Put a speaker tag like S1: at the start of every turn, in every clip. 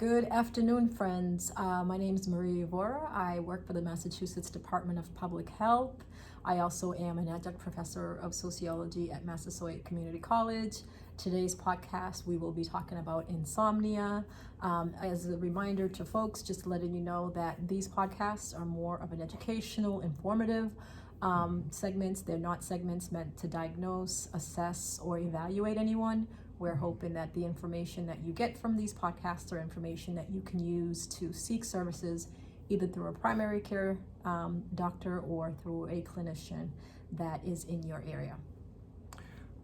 S1: Good afternoon, friends. My name is Maria Yvora. I work for the Massachusetts Department of Public Health. I also am an adjunct professor of sociology at Massasoit Community College. Today's podcast, we will be talking about insomnia. As a reminder to folks, just letting you know that these podcasts are more of an educational, informative segments. They're not segments meant to diagnose, assess, or evaluate anyone. We're hoping that the information that you get from these podcasts are information that you can use to seek services either through a primary care doctor or through a clinician that is in your area.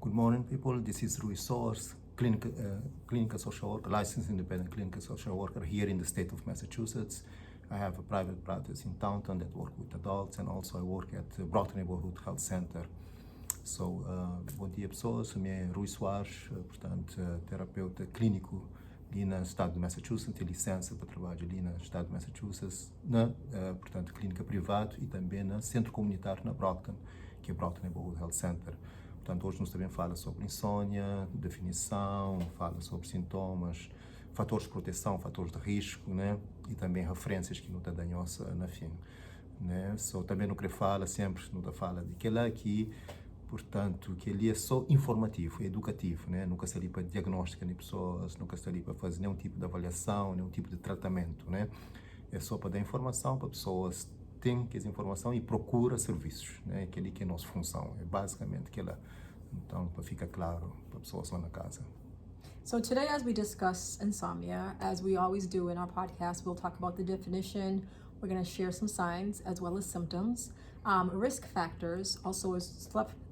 S2: Good morning, people. This is Rui Soares, clinical social worker, licensed independent clinical social worker here in the state of Massachusetts. I have a private practice in Taunton that work with adults, and also I work at the Brockton Neighborhood Health Center. Bom dia, pessoas. O meu é Rui Soares, portanto, terapeuta clínico ali no estado de Massachusetts, tem licença para trabalhar ali no estado de Massachusetts, portanto, clínica privada e também no centro comunitário na Brockton, que é Brockton Neighborhood Health Center. Portanto, hoje nós também falamos sobre insônia, definição, fala sobre sintomas, fatores de proteção, fatores de risco, né? E também referências que não está dando na fim, né? Também não quero falar sempre, não está falando de que lá aqui, portanto, que ele é só informativo, é educativo, né? Nunca está ali para diagnóstico de pessoas, nunca está ali para fazer nenhum tipo de avaliação, nenhum tipo de tratamento, né? É só para dar informação para pessoas tem que essa informação e procura serviços, né? Aquele que é a nossa função, é basicamente aquela. Então, para ficar claro para pessoas lá na casa.
S1: So today, as we discuss insomnia, as we always do in our podcast, we'll talk about the definition. We're going to share some signs as well as symptoms, risk factors, also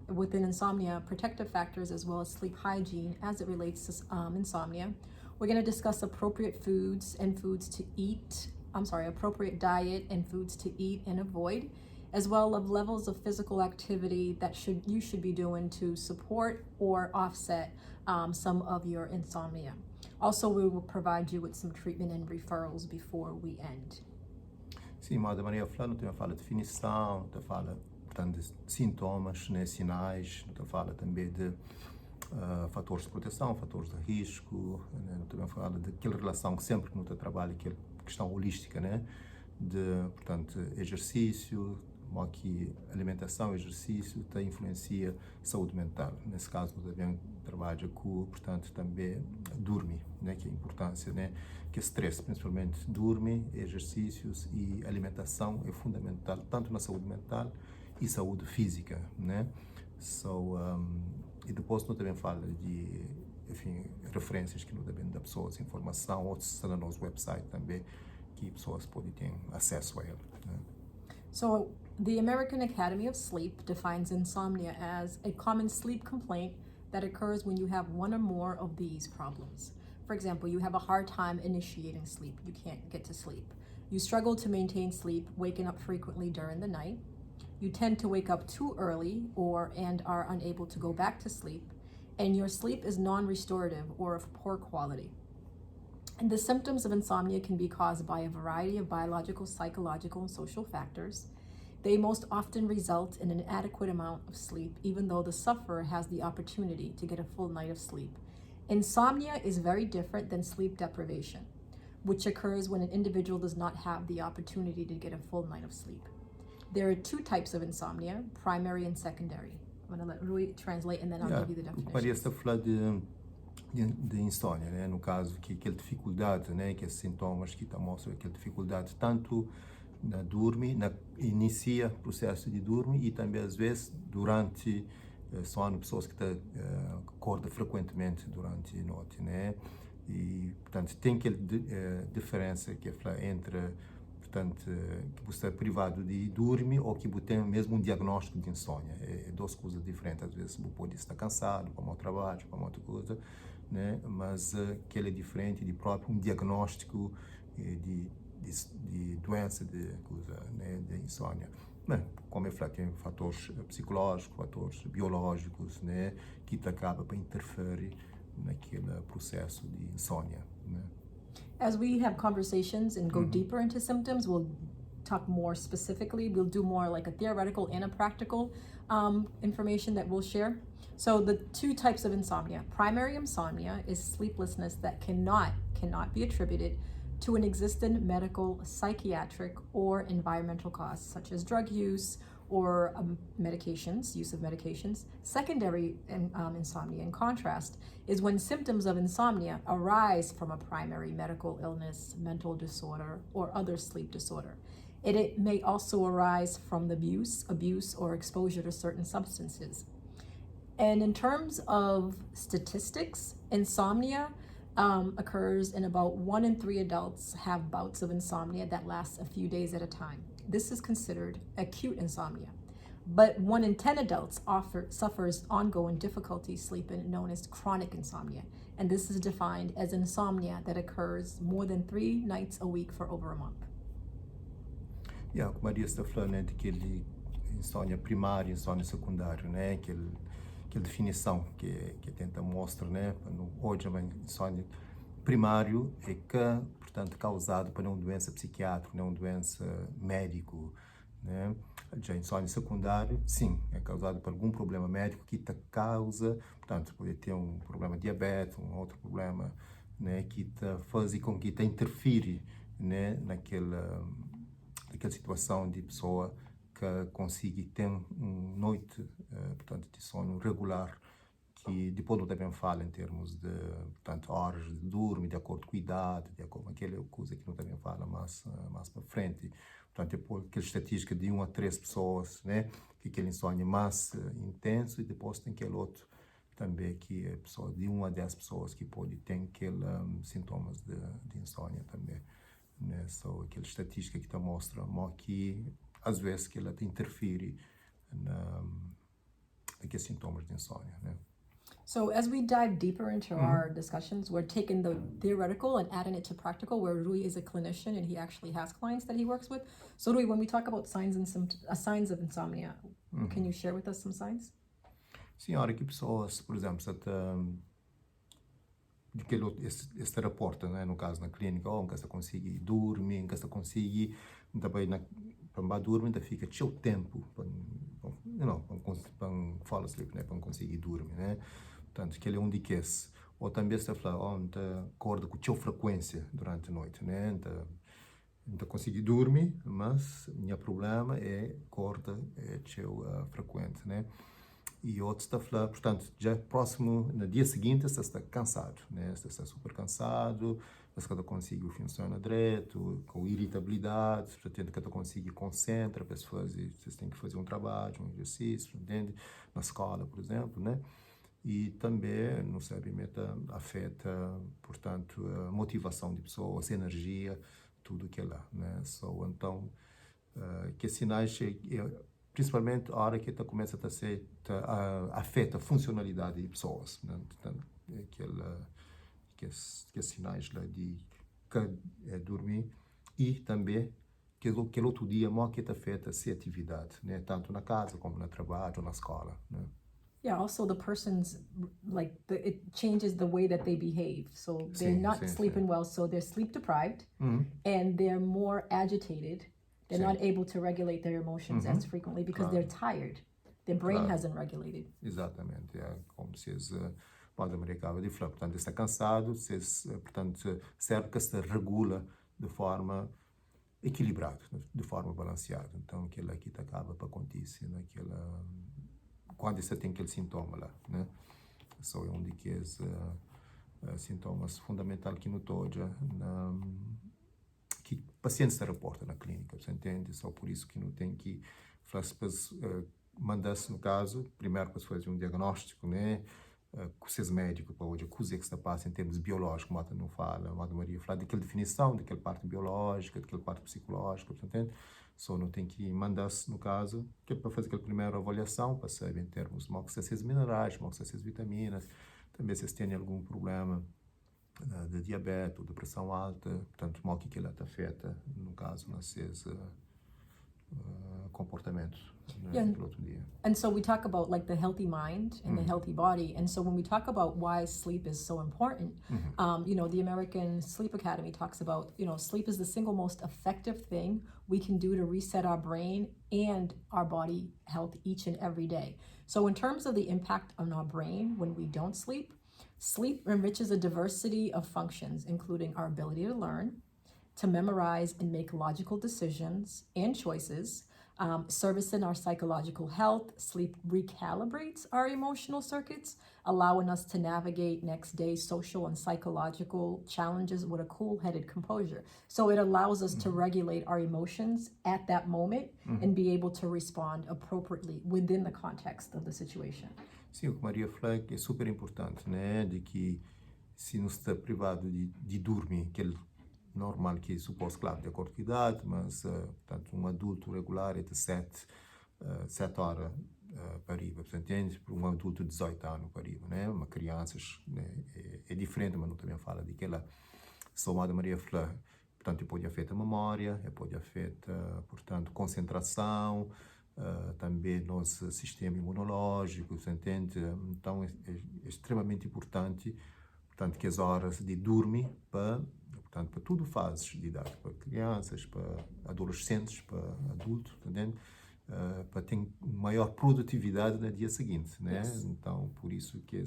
S1: within insomnia, protective factors, as well as sleep hygiene as it relates to insomnia. We're going to discuss appropriate foods and foods to eat. Appropriate diet and foods to eat and avoid, as well as levels of physical activity that you should be doing to support or offset some of your insomnia. Also, we will provide you with some treatment and referrals before we end.
S2: Sim, mas a Maria Flávia não fala de definição, não fala, portanto, de sintomas, né, sinais, não fala também de fatores de proteção, fatores de risco, né, não também fala daquela relação que sempre que não trabalha, aquela questão holística, né, de, portanto, exercício, como que alimentação, exercício, influencia saúde mental. Nesse caso, nós também trabalha com, portanto, também dormir, né, que é a importância, né, que é stress, principalmente dormir, exercícios e alimentação é fundamental, tanto na saúde mental e saúde física, né. E depois nós também fala de, enfim, referências que nós também dá pessoas, informação, ou se no nosso website também, que pessoas podem ter acesso a ele, né.
S1: So, the American Academy of Sleep defines insomnia as a common sleep complaint that occurs when you have one or more of these problems. For example, you have a hard time initiating sleep. You can't get to sleep. You struggle to maintain sleep, waking up frequently during the night. You tend to wake up too early and are unable to go back to sleep. And your sleep is non-restorative or of poor quality. And the symptoms of insomnia can be caused by a variety of biological, psychological, and social factors. They most often result in an inadequate amount of sleep, even though the sufferer has the opportunity to get a full night of sleep. Insomnia is very different than sleep deprivation, which occurs when an individual does not have the opportunity to get a full night of sleep. There are two types of insomnia, primary and secondary. I'm going to let Rui translate and then I'll give you the definition.
S2: Parece falar de insônia, né? No caso, que aquela dificuldade, né? Que esses sintomas que mostram aquela dificuldade, tanto na dormir, inicia o processo de dormir e também às vezes durante sono, pessoas que acordam frequentemente durante a noite, né? E, portanto, tem aquela diferença que é entre, portanto, que você é privado de dormir ou que você tem mesmo um diagnóstico de insônia. É duas coisas diferentes. Às vezes você pode estar cansado, para mau trabalho, para outra coisa, né? Mas que ele é diferente de próprio um diagnóstico de doença, de coisa, né? De insônia. Bem, como eu falei, tem fatores psicológicos, fatores biológicos, né? Que acaba para interferir naquele processo de insônia, né?
S1: As we have conversations and go deeper into symptoms, we'll talk more specifically. We'll do more like a theoretical and a practical information that we'll share. So the two types of insomnia. Primary insomnia is sleeplessness that cannot be attributed to an existing medical, psychiatric, or environmental cause, such as drug use or use of medications. Secondary insomnia, in contrast, is when symptoms of insomnia arise from a primary medical illness, mental disorder, or other sleep disorder. It may also arise from the abuse, or exposure to certain substances. And in terms of statistics, insomnia occurs in about 1 in 3 adults have bouts of insomnia that last a few days at a time. This is considered acute insomnia. But 1 in 10 adults suffers ongoing difficulty sleeping, known as chronic insomnia. And this is defined as insomnia that occurs more than 3 nights a week for over a month.
S2: Yeah, como a Maria está falando, né, daquele insônia primária, insônia secundária, né, aquela definição que tenta mostrar, né, hoje a insônia primário é que, portanto, causado por uma doença psiquiátrica, uma doença médico, né? Já insônia secundária, sim, é causado por algum problema médico que te causa, portanto, pode ter um problema de diabetes, um outro problema, né, que te faz com que te interfere, né, naquela situação de pessoa que consiga ter uma noite, portanto, de sono regular, que depois não também fala em termos de, portanto, horas de dormir, de acordo com a idade, de acordo com aquela coisa que não também fala mais para frente. Portanto, depois aquela estatística de 1 a 3 pessoas, né, que aquele insônia mais intenso, e depois tem aquele outro também que é pessoa de 1 a 10 pessoas que pode ter aqueles sintomas de insônia também, né? Só aquela estatística que te mostra que às vezes que ela te interfere naqueles sintomas de insônia, né?
S1: So as we dive deeper into our discussions, we're taking the theoretical and adding it to practical, where Rui is a clinician and he actually has clients that he works with. So Rui, when we talk about signs of insomnia, can you share with us some signs?
S2: Sim, a hora que pessoas, por exemplo, esse terapeuta, né, no caso na clínica, nunca se consegue dormir, nunca se consegue, também para dormir, ainda fica seu tempo para fall asleep, né, para conseguir dormir, né? Portanto, que ele é um diquês. Ou também está a falar, acorda com sua frequência durante a noite, né? Então consegui dormir, mas o meu problema é acorda frequente, né? E outro está a falar, portanto, já próximo, no dia seguinte, você está cansado, né? Você está super cansado, você não consegue funcionar direito, com irritabilidade, você tenta que não consegue concentrar, você tem que fazer um trabalho, um exercício, entende? Na escola, por exemplo, né? E também, não sabe, afeta, portanto, a motivação de pessoas, a energia, tudo que é lá, né? Então, que sinais, principalmente a hora que começa a ser, afeta a funcionalidade de pessoas, né? Portanto, que sinais lá de que dormir, e também que outro dia que afeta a atividade, né? Tanto na casa como no trabalho ou na escola, né?
S1: Yeah, also the person's, it changes the way that they behave. So they're not sleeping well, so they're sleep deprived, and they're more agitated. They're not able to regulate their emotions as frequently because they're tired. Their brain hasn't regulated.
S2: Exatamente, é como se pode acaba de falar, portanto, está cansado, portanto, serve que se regula de forma equilibrada, de forma balanceada. Então, aquilo aqui acaba para acontecer naquela quando você tem aquele sintoma lá, né? Só é um daqueles sintomas fundamentais que não todos que pacientes se reportam na clínica, você entende? Só por isso que não tem que mandar-se, no caso, primeiro para fazer um diagnóstico, né? Com os médicos, para hoje, o que está passando em termos biológicos, como a não fala, a Maria fala daquela definição, daquela parte biológica, daquela parte psicológica, você entende? Só não tem que mandar-se, no caso, que é para fazer aquela primeira avaliação, para saber em termos de moxacés minerais, moxacés vitaminas, também se tem algum problema de diabetes ou de pressão alta, portanto, mal que ela afeta, no caso, nas comportamento, né,
S1: Yeah.
S2: pelo outro dia.
S1: And so we talk about like the healthy mind and the healthy body. And so when we talk about why sleep is so important, the American Sleep Academy talks about, sleep is the single most effective thing we can do to reset our brain and our body health each and every day. So in terms of the impact on our brain when we don't sleep, sleep enriches a diversity of functions, including our ability to learn, to memorize and make logical decisions and choices, servicing our psychological health. Sleep recalibrates our emotional circuits, allowing us to navigate next day's social and psychological challenges with a cool-headed composure. So it allows us to regulate our emotions at that moment and be able to respond appropriately within the context of the situation.
S2: Sim, o que Maria falou é super importante, né? De que se não está privado de dormir, que é normal, que é suposto, claro, de acordo com a idade, mas, portanto, um adulto regular é de 7 horas para arriba, portanto, entende? Para um adulto de 18 anos para arriba, né? Uma criança, né? É diferente, mas não também fala de que ela, somada Maria falou, portanto, pode afetar a memória, pode afetar, portanto, concentração, também nosso sistema imunológico, você entende? Então, é extremamente importante, portanto, que as horas de dormir para tudo fases de idade, para crianças, para adolescentes, para adultos, entende? Para ter maior produtividade no dia seguinte, né?
S1: Yes.
S2: Então, por isso que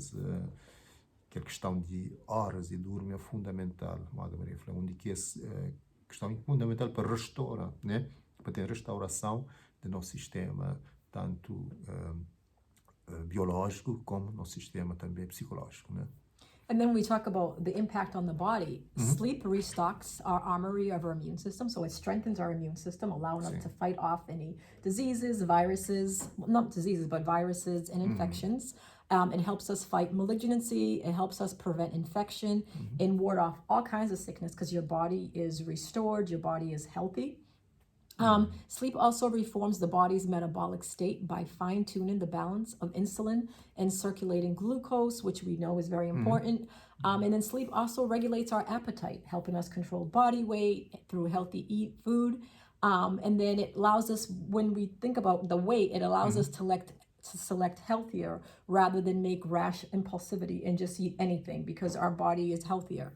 S2: a questão de horas de dormir é fundamental, Maria falou, onde que essa questão é fundamental para restaurar, né? Para ter restauração do nosso sistema, tanto biológico como nosso sistema também psicológico, né?
S1: And then we talk about the impact on the body. Sleep restocks our armory of our immune system. So it strengthens our immune system, allowing us to fight off any diseases, viruses, not diseases, but viruses and infections. It helps us fight malignancy. It helps us prevent infection and ward off all kinds of sickness because your body is restored, your body is healthy. Sleep also reforms the body's metabolic state by fine-tuning the balance of insulin and circulating glucose, which we know is very important. And then sleep also regulates our appetite, helping us control body weight through healthy food. And then it allows us, when we think about the weight, it allows us to select healthier rather than make rash impulsivity and just eat anything because our body is healthier.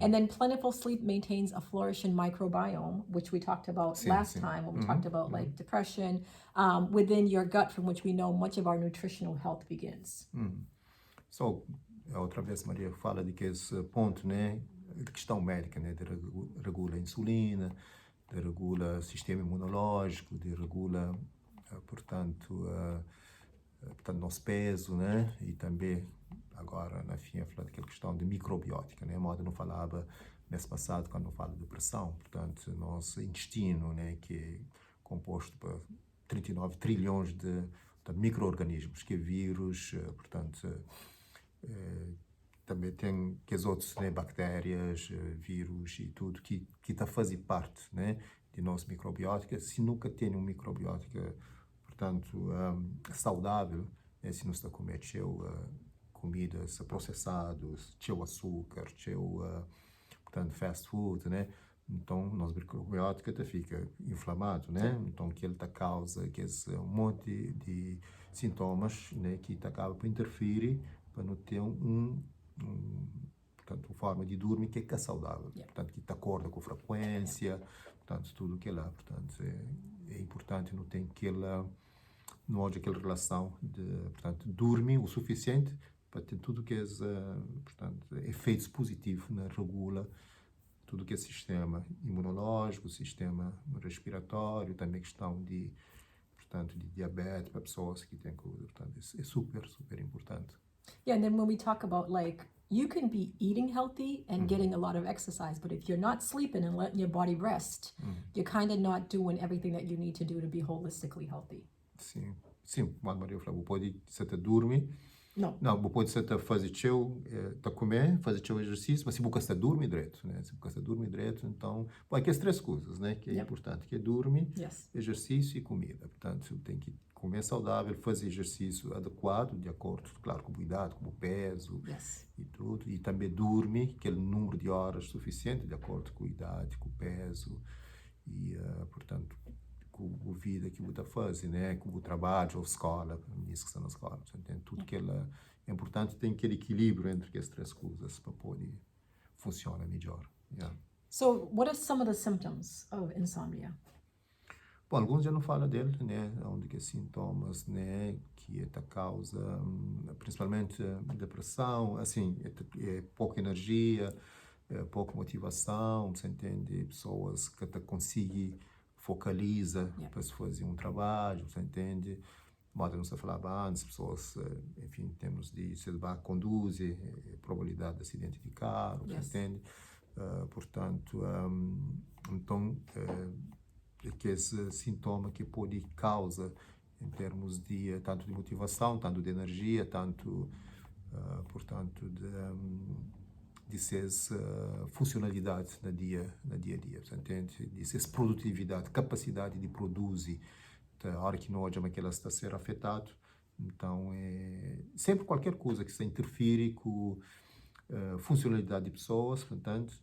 S1: And then plentiful sleep maintains a flourishing microbiome, which we talked about last time when we talked about like depression, within your gut, from which we know much of our nutritional health begins.
S2: So, outra vez Maria fala de que esse ponto, né, de questão médica, né, de regula a insulina, de regula o sistema imunológico, de regula, portanto, nosso peso, né, e também agora, na fim, falar daquela questão de microbiótica, né? A moda não falava mês passado, quando não fala de depressão, portanto, nosso intestino, né, que é composto por 39 trilhões de micro-organismos, que é vírus, portanto, também tem que as outras, né, bactérias, vírus e tudo, que está a fazer parte, né, de nossa microbiótica. Se nunca tem uma microbiótica, portanto, saudável, né, se não está a comer comidas processadas, cheio açúcar, cheio, portanto, fast food, né? Então, nossa microbiótica fica inflamado, né? Então, que ele causa que um monte de sintomas, né, que acaba por interferir para não ter portanto, uma forma de dormir que é saudável, portanto, que acorda com frequência, portanto, tudo que é lá, portanto, é importante não ter não haja aquela relação de, portanto, dormir o suficiente para ter tudo que é, portanto, efeitos positivos na regula tudo que é sistema imunológico, sistema respiratório, também questão de, portanto, de diabetes para pessoas que têm COVID, portanto, é super, super importante.
S1: Yeah, and then when we talk about like, you can be eating healthy and getting a lot of exercise, but if you're not sleeping and letting your body rest, you're kind of not doing everything that you need to do to be holistically healthy.
S2: Sim, como a Maria falou, pode ser dormir. Não, pode ser fazer comer, fazer exercício, mas se você está dormir direito, né? Se você está dormir direito, então, aqui as 3 coisas, né, que é importante, que é dormir, exercício e comida. Portanto, tem que comer saudável, fazer exercício adequado, de acordo, claro, com a idade, com o peso e tudo, e também dormir, aquele número de horas suficiente, de acordo com a idade, com o peso e, portanto, com a vida que você faz, né? Com o trabalho ou escola, isso que está na escola, entende? Tudo que ela é importante tem aquele equilíbrio entre as três coisas para poder funcionar melhor. Yeah.
S1: So, what are some of the symptoms of insomnia?
S2: Bom, alguns já não falam dele, né? Onde que sintomas, né? Que é a causa, principalmente depressão, assim, é pouca energia, pouca motivação, você entende? Pessoas que até conseguem focaliza para se fazer um trabalho, você entende? Modo não se falava antes, pessoas, enfim, em termos de se conduzir, probabilidade de acidente de carro, você entende? Portanto, então, que esse sintoma que pode causa em termos de tanto de motivação, tanto de energia, tanto, portanto, de suas funcionalidades na dia a dia, você entende? De suas produtividade, capacidade de produzir, a hora que nós vemos que ela está a ser afetado, então sempre qualquer coisa que se interfere com funcionalidade de pessoas, portanto,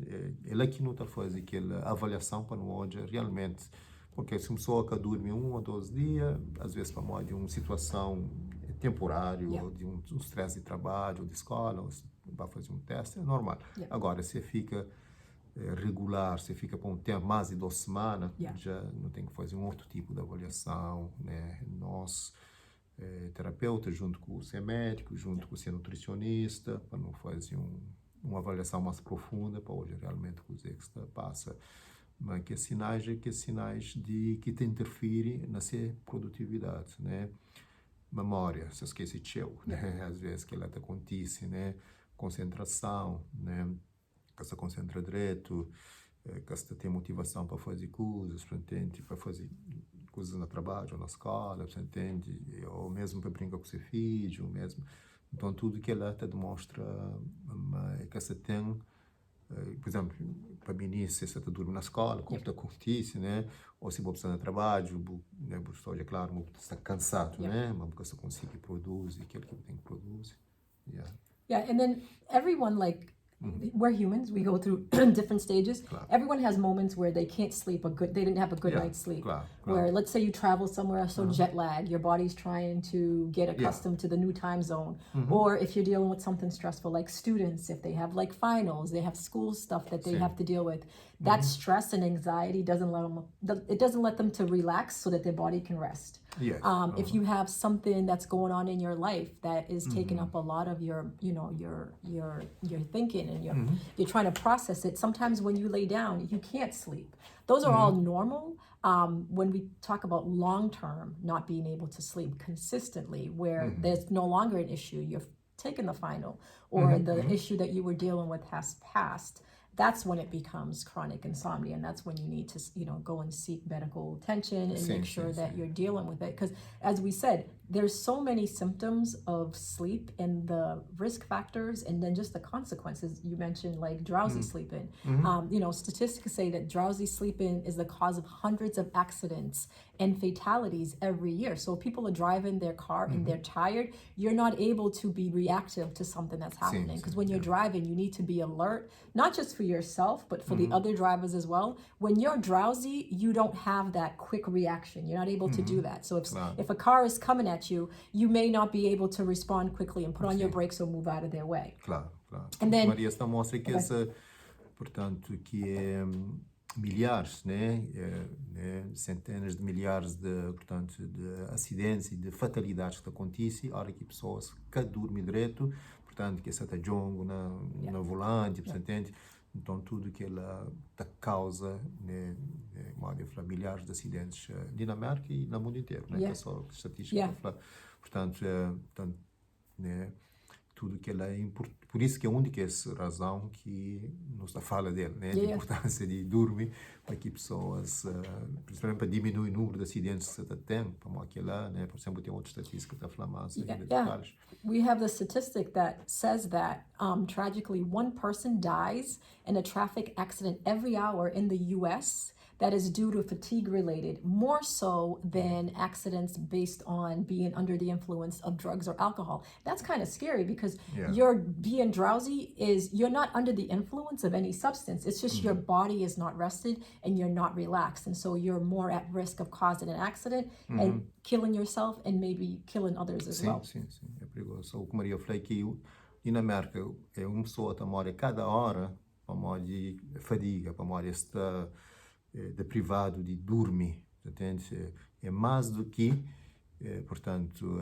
S2: ela que não está fazendo aquela avaliação para nós realmente, porque se uma pessoa que dorme 1 ou 2 dias, às vezes para nós de uma situação temporária, ou de um stress de trabalho, ou de escola, ou vai fazer um teste, é normal. Agora, se fica regular, se fica por um tempo mais de 2 semanas, já não tem que fazer um outro tipo de avaliação, né? Nós, terapeuta, junto com o seu médico, junto com o seu nutricionista, para não fazer uma avaliação mais profunda, para hoje realmente o que está passa. Mas que sinais de que te interfere na sua produtividade, né? Memória, se esquece né? Às vezes que ela te acontece, né? Concentração, né? Que se concentra direito, que se tem motivação para fazer coisas, para fazer coisas no trabalho ou na escola, você entende? Ou mesmo para brincar com seu filho, mesmo. Então, tudo que ela te demonstra que você tem, por exemplo, para mim, se você dorme na escola, como te acontece, né? Ou se você está no trabalho, né? Você, é claro, você está cansado, né? Mas você consegue produzir aquilo que tem que produzir.
S1: Yeah, and then everyone, like, we're humans, we go through different stages. Everyone has moments where they can't sleep they didn't have a good night's sleep. Where, let's say you travel somewhere, so jet lag, your body's trying to get accustomed to the new time zone. Or if you're dealing with something stressful, like students, if they have like finals, they have school stuff that they have to deal with. That stress and anxiety doesn't let them to relax so that their body can rest. If you have something that's going on in your life that is taking up a lot of your, your thinking, and you're trying to process it, sometimes when you lay down, you can't sleep. Those are all normal. When we talk about long-term not being able to sleep consistently, where there's no longer an issue, you're taking the final, or the issue that you were dealing with has passed, that's when it becomes chronic insomnia, and that's when you need to, go and seek medical attention and make sure that you're dealing with it. Because as we said, there's so many symptoms of sleep and the risk factors, and then just the consequences. You mentioned like drowsy sleeping. Statistics say that drowsy sleeping is the cause of hundreds of accidents and fatalities every year. So if people are driving their car and they're tired, you're not able to be reactive to something that's happening. Because when you're driving, you need to be alert, not just for yourself, but for the other drivers as well. When you're drowsy, you don't have that quick reaction. You're not able to do that. So if a car is coming at you, you may not be able to respond quickly and put on your brakes or move out of their way.
S2: Claro.
S1: And then,
S2: Maria está mostra que portanto, que é milhares, né, centenas de milhares de acidentes e de fatalidades que acontecem, a hora que pessoas que dormem direito, portanto, que está jongo na volante, você entende? Então, tudo que ela causa, né, milhares de acidentes na Dinamarca e no mundo inteiro, né, que é só estatística para falar. Portanto, né, tudo que ela é importante. Por isso que é a única razão que nos fala dele, né, a importância de dormir para que pessoas, principalmente para diminuir o número de acidentes que você tem, como aquela, né, por exemplo, tem outra estatística que está falando mais de detalhes.
S1: We have the statistic that says that tragically one person dies in a traffic accident every hour in the U.S. that is due to fatigue related, more so than accidents based on being under the influence of drugs or alcohol. That's kind of scary because you're being drowsy you're not under the influence of any substance. It's just your body is not rested and you're not relaxed. And so you're more at risk of causing an accident and killing yourself and maybe killing others as well.
S2: Sim, é perigoso. O que Maria falou que na América é uma pessoa que mora cada hora para morrer de fadiga, para morrer estar deprivado de dormir, entende? É mais do que, portanto,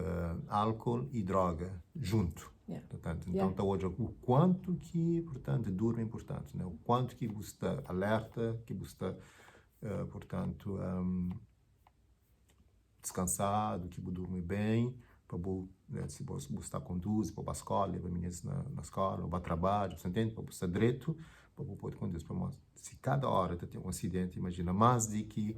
S2: álcool e droga junto. Portanto, então está hoje o quanto que, portanto, dorme é importante, né? O quanto que você está alerta, que você está, portanto, descansado, que você dorme bem, para né, se você está conduz para a escola, leva meninas na escola, para o trabalho, você entende? Para você estar direito, para você poder conduzir para nós. Se cada hora tem um acidente, imagina, mais de que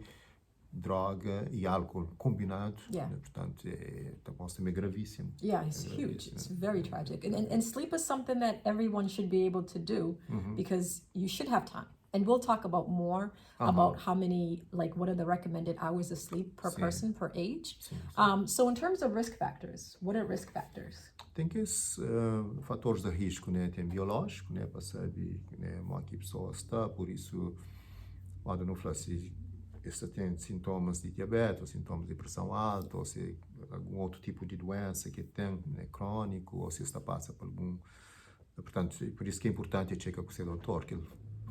S2: droga e álcool combinado, né? Portanto, é gravíssimo.
S1: Yeah, it's huge. It's very tragic. And sleep is something that everyone should be able to do because you should have time. And we'll talk about more about how many, like, what are the recommended hours of sleep per person, per age. So in terms of risk factors, what are risk factors?
S2: Tem que esses fatores de risco, né? Tem biológico, né? Para saber, né? Como a pessoa está, por isso, quando não fala assim, se tem sintomas de diabetes, ou sintomas de pressão alta, ou se algum outro tipo de doença que tem, né, crônico, ou se está passa por algum... Portanto, por isso que é importante checar com o seu doutor, que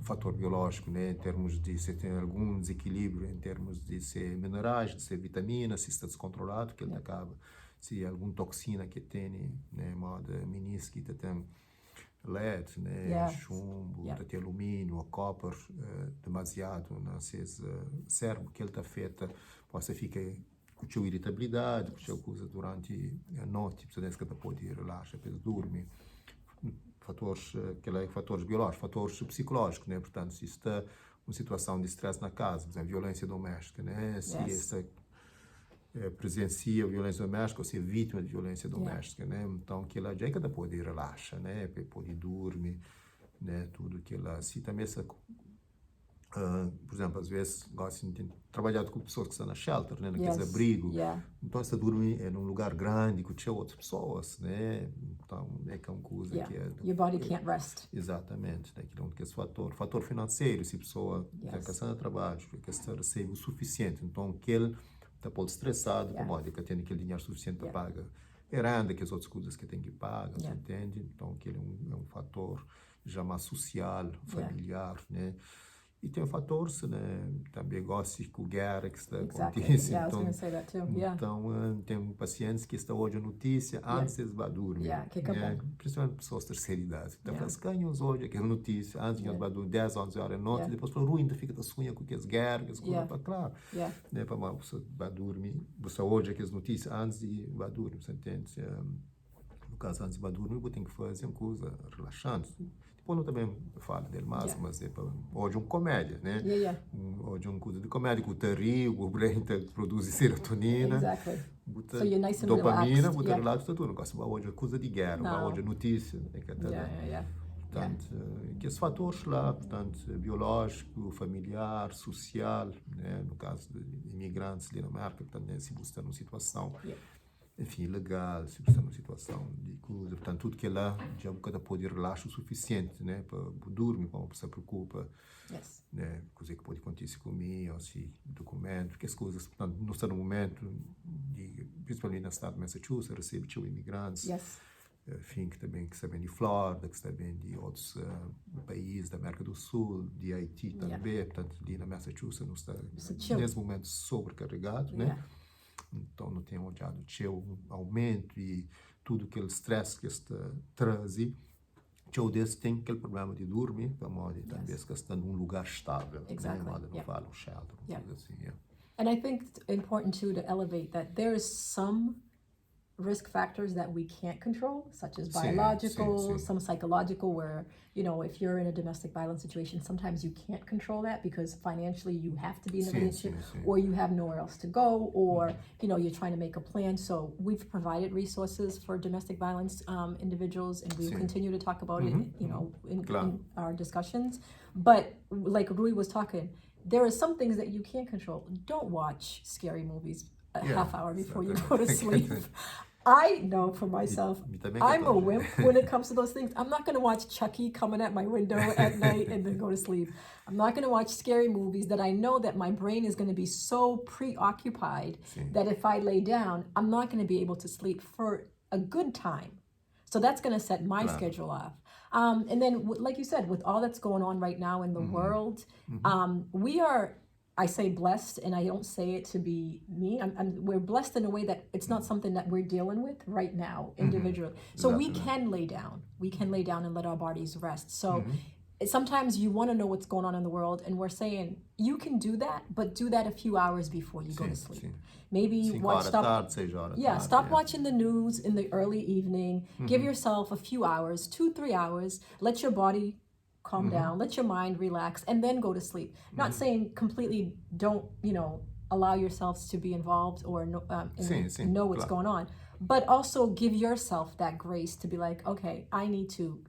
S2: fator biológico, né, em termos de se tem algum desequilíbrio, em termos de ser minerais, de ser vitaminas, se está descontrolado, que ele acaba, se alguma toxina que tem, né, moda menisco, que tem lead, né, chumbo, tem alumínio, ou copper, demasiado no cérebro, que ele está afeta, possa ficar com a irritabilidade, com a coisa durante a noite, precisa que pode relaxar, para dormir. Fatores biológicos, fatores psicológicos, né? Portanto, se está uma situação de estresse na casa, por exemplo, violência doméstica, né? Se essa presencia violência doméstica ou se é vítima de violência doméstica, né? Então, que ela já pode relaxar, né? Pode dormir, né? Tudo que ela... Se também essa... por exemplo, às vezes, gosto de trabalhar com pessoas que estão na shelter, né, naqueles abrigos. Então, você dorme num lugar grande, com outras pessoas, né? Então, é que é uma coisa que é...
S1: Your body can't rest.
S2: Exatamente, né? Que é esse fator financeiro, se a pessoa está cansada de trabalho, que está recebe o suficiente, então, que ele está pode estressado, como que tem aquele dinheiro suficiente para pagar herenda, que as outras coisas que tem que pagar, você entende? Então, que ele é um fator já mais social, familiar, né? E tem fatores, né? Também gosto com guerra que está acontecendo. Então, tem pacientes que estão hoje a notícia antes de dormir. Principalmente pessoas de terceira idade. Então, elas ganham hoje aquela notícia antes de dormir, 10, 11 horas da noite, depois para ruim, fica da sonha com aquelas guerras, aquelas coisas, para claro. Né? Para uma pessoa dormir, você hoje aquelas notícias antes de dormir, você entende? No caso, antes de dormir, você tem que fazer uma coisa relaxante. Depois eu também falo dele mais, mas é hoje uma comédia, né? Hoje uma coisa de comédia, que o rio, o brain produz serotonina,
S1: so you're nice and
S2: dopamina,
S1: relaxed.
S2: Relaxo, tudo. Hoje é coisa de guerra, hoje é notícia. Portanto, que esses fatores lá, portanto, biológico, familiar, social, né? No caso de imigrantes ali na América, portanto, né? Se você está numa situação... enfim, legal, se você está numa situação de coisa, portanto, tudo que é lá já nunca pode relaxar o suficiente, né, para dormir, para uma pessoa preocupa, né, coisa que pode acontecer comigo, ou se documento, que as coisas, portanto, não está no momento, principalmente na cidade de Massachusetts, recebe imigrantes, enfim, que também que sabem de Flórida, que sabem de outros países da América do Sul, de Haiti também, portanto, ali na Massachusetts não está, nesse momento, sobrecarregado, né? Então, não tem olhado o aumento e tudo aquele stress que está traz. O desse tem aquele problema de dormir, para modo também que está num lugar estável, né? Modo não fala um shelter, assim,
S1: And I think it's important too to elevate that there's some risk factors that we can't control, such as biological, some psychological, where, you know, if you're in a domestic violence situation, sometimes you can't control that because financially you have to be in the relationship or you have nowhere else to go, or, you know, you're trying to make a plan. So we've provided resources for domestic violence individuals, and we will continue to talk about it, you know, in our discussions. But like Rui was talking, there are some things that you can't control. Don't watch scary movies a half hour before you go to sleep. I know for myself, I'm a wimp when it comes to those things. I'm not going to watch Chucky coming at my window at night and then go to sleep. I'm not going to watch scary movies that I know that my brain is going to be so preoccupied that if I lay down, I'm not going to be able to sleep for a good time. So that's going to set my schedule off. And then, like you said, with all that's going on right now in the world, we are, I say blessed, and I don't say it to be mean. We're blessed in a way that it's not something that we're dealing with right now individually. So we can lay down. We can lay down and let our bodies rest. So sometimes you want to know what's going on in the world, and we're saying you can do that, but do that a few hours before you go to sleep. Maybe stop watching the news in the early evening. Give yourself a few hours, 2-3 hours. Let your body calm down, let your mind relax, and then go to sleep. Not saying completely don't, allow yourselves to be involved or know what's going on, but also give yourself that grace to be like, okay, I need to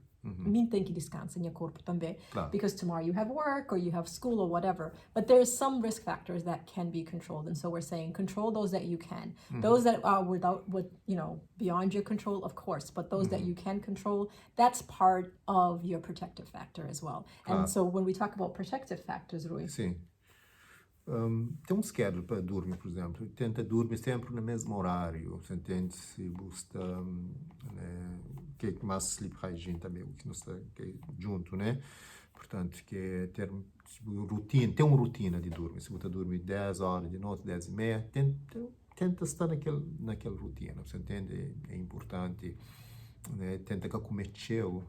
S1: tem que descansar em corpo também, because tomorrow you have work or you have school or whatever. But there's some risk factors that can be controlled, and so we're saying control those that you can. Those that are beyond your control, of course, but those that you can control, that's part of your protective factor as well. And so when we talk about protective factors, Rui.
S2: Tem schedule para dormir, por exemplo. Tenta dormir sempre no mesmo horário. Você entende? Se busca que é mais sleep hygiene também, o que não está junto, né? Portanto, que é ter rotina, tem uma rotina de dormir. Se você dormir 10 horas de noite, 10 e meia, tenta estar naquela rotina. Você entende? É importante. Né? Tenta que comer cheio,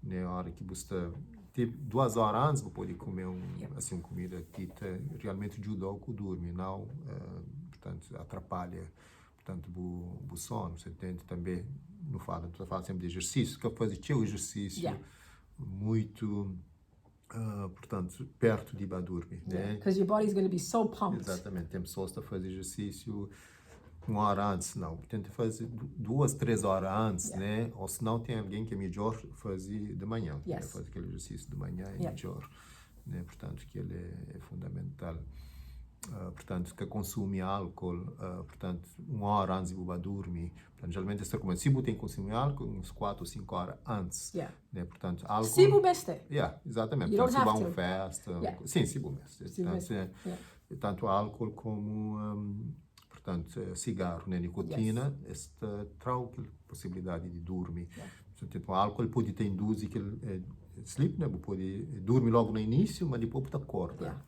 S2: né? A hora que você está... Tipo, 2 horas antes, você pode comer uma comida que realmente ajuda ao dormir, não, portanto, atrapalha, portanto, o sono. Você entende também, não fala sempre de exercício, que fazer teu exercício muito, portanto, perto de dormir, né?
S1: Because your body's going to be so pumped.
S2: Exatamente, tem pessoas que fazem exercício 1 hora antes, não. Tenta fazer 2, 3 horas antes, né? Ou se não, tem alguém que é melhor fazer de manhã. Fazer aquele exercício de manhã é melhor. Né? Portanto, que ele é fundamental. Portanto, que consome álcool, portanto, 1 hora antes de dormir. Portanto, geralmente, essa recomendação. Se você tem que consumir álcool, uns 4 ou 5 horas antes. Né? Portanto, álcool...
S1: Se você beste.
S2: Exatamente.
S1: You
S2: portanto,
S1: don't
S2: se
S1: have
S2: vai a uma festa... Sim, se você beste. Tanto álcool como... portanto, cigarro, né, nicotina, esta traz possibilidade de dormir. Portanto, o álcool pode ter induzir que sleep, né, pode dormir logo no início, mas depois você acorda.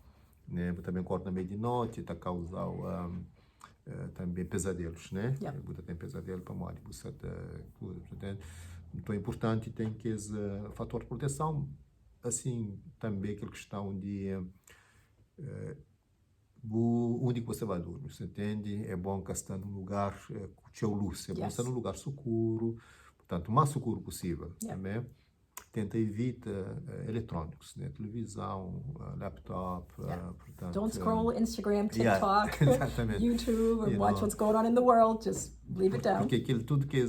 S2: Né, também acorda na meia de noite, está causando também pesadelos, né? Você tem pesadelo para morrer, então é importante tem que esse fator de proteção, assim, também aquela questão de onde você vai dormir, você entende? É bom que está num lugar com luz, é bom estar num lugar seguro, portanto, o mais seguro possível, também. Tenta evitar eletrônicos, né? Televisão, laptop, portanto...
S1: Don't scroll Instagram, TikTok, YouTube, or watch what's going on in the world, just leave it down.
S2: Porque tudo que é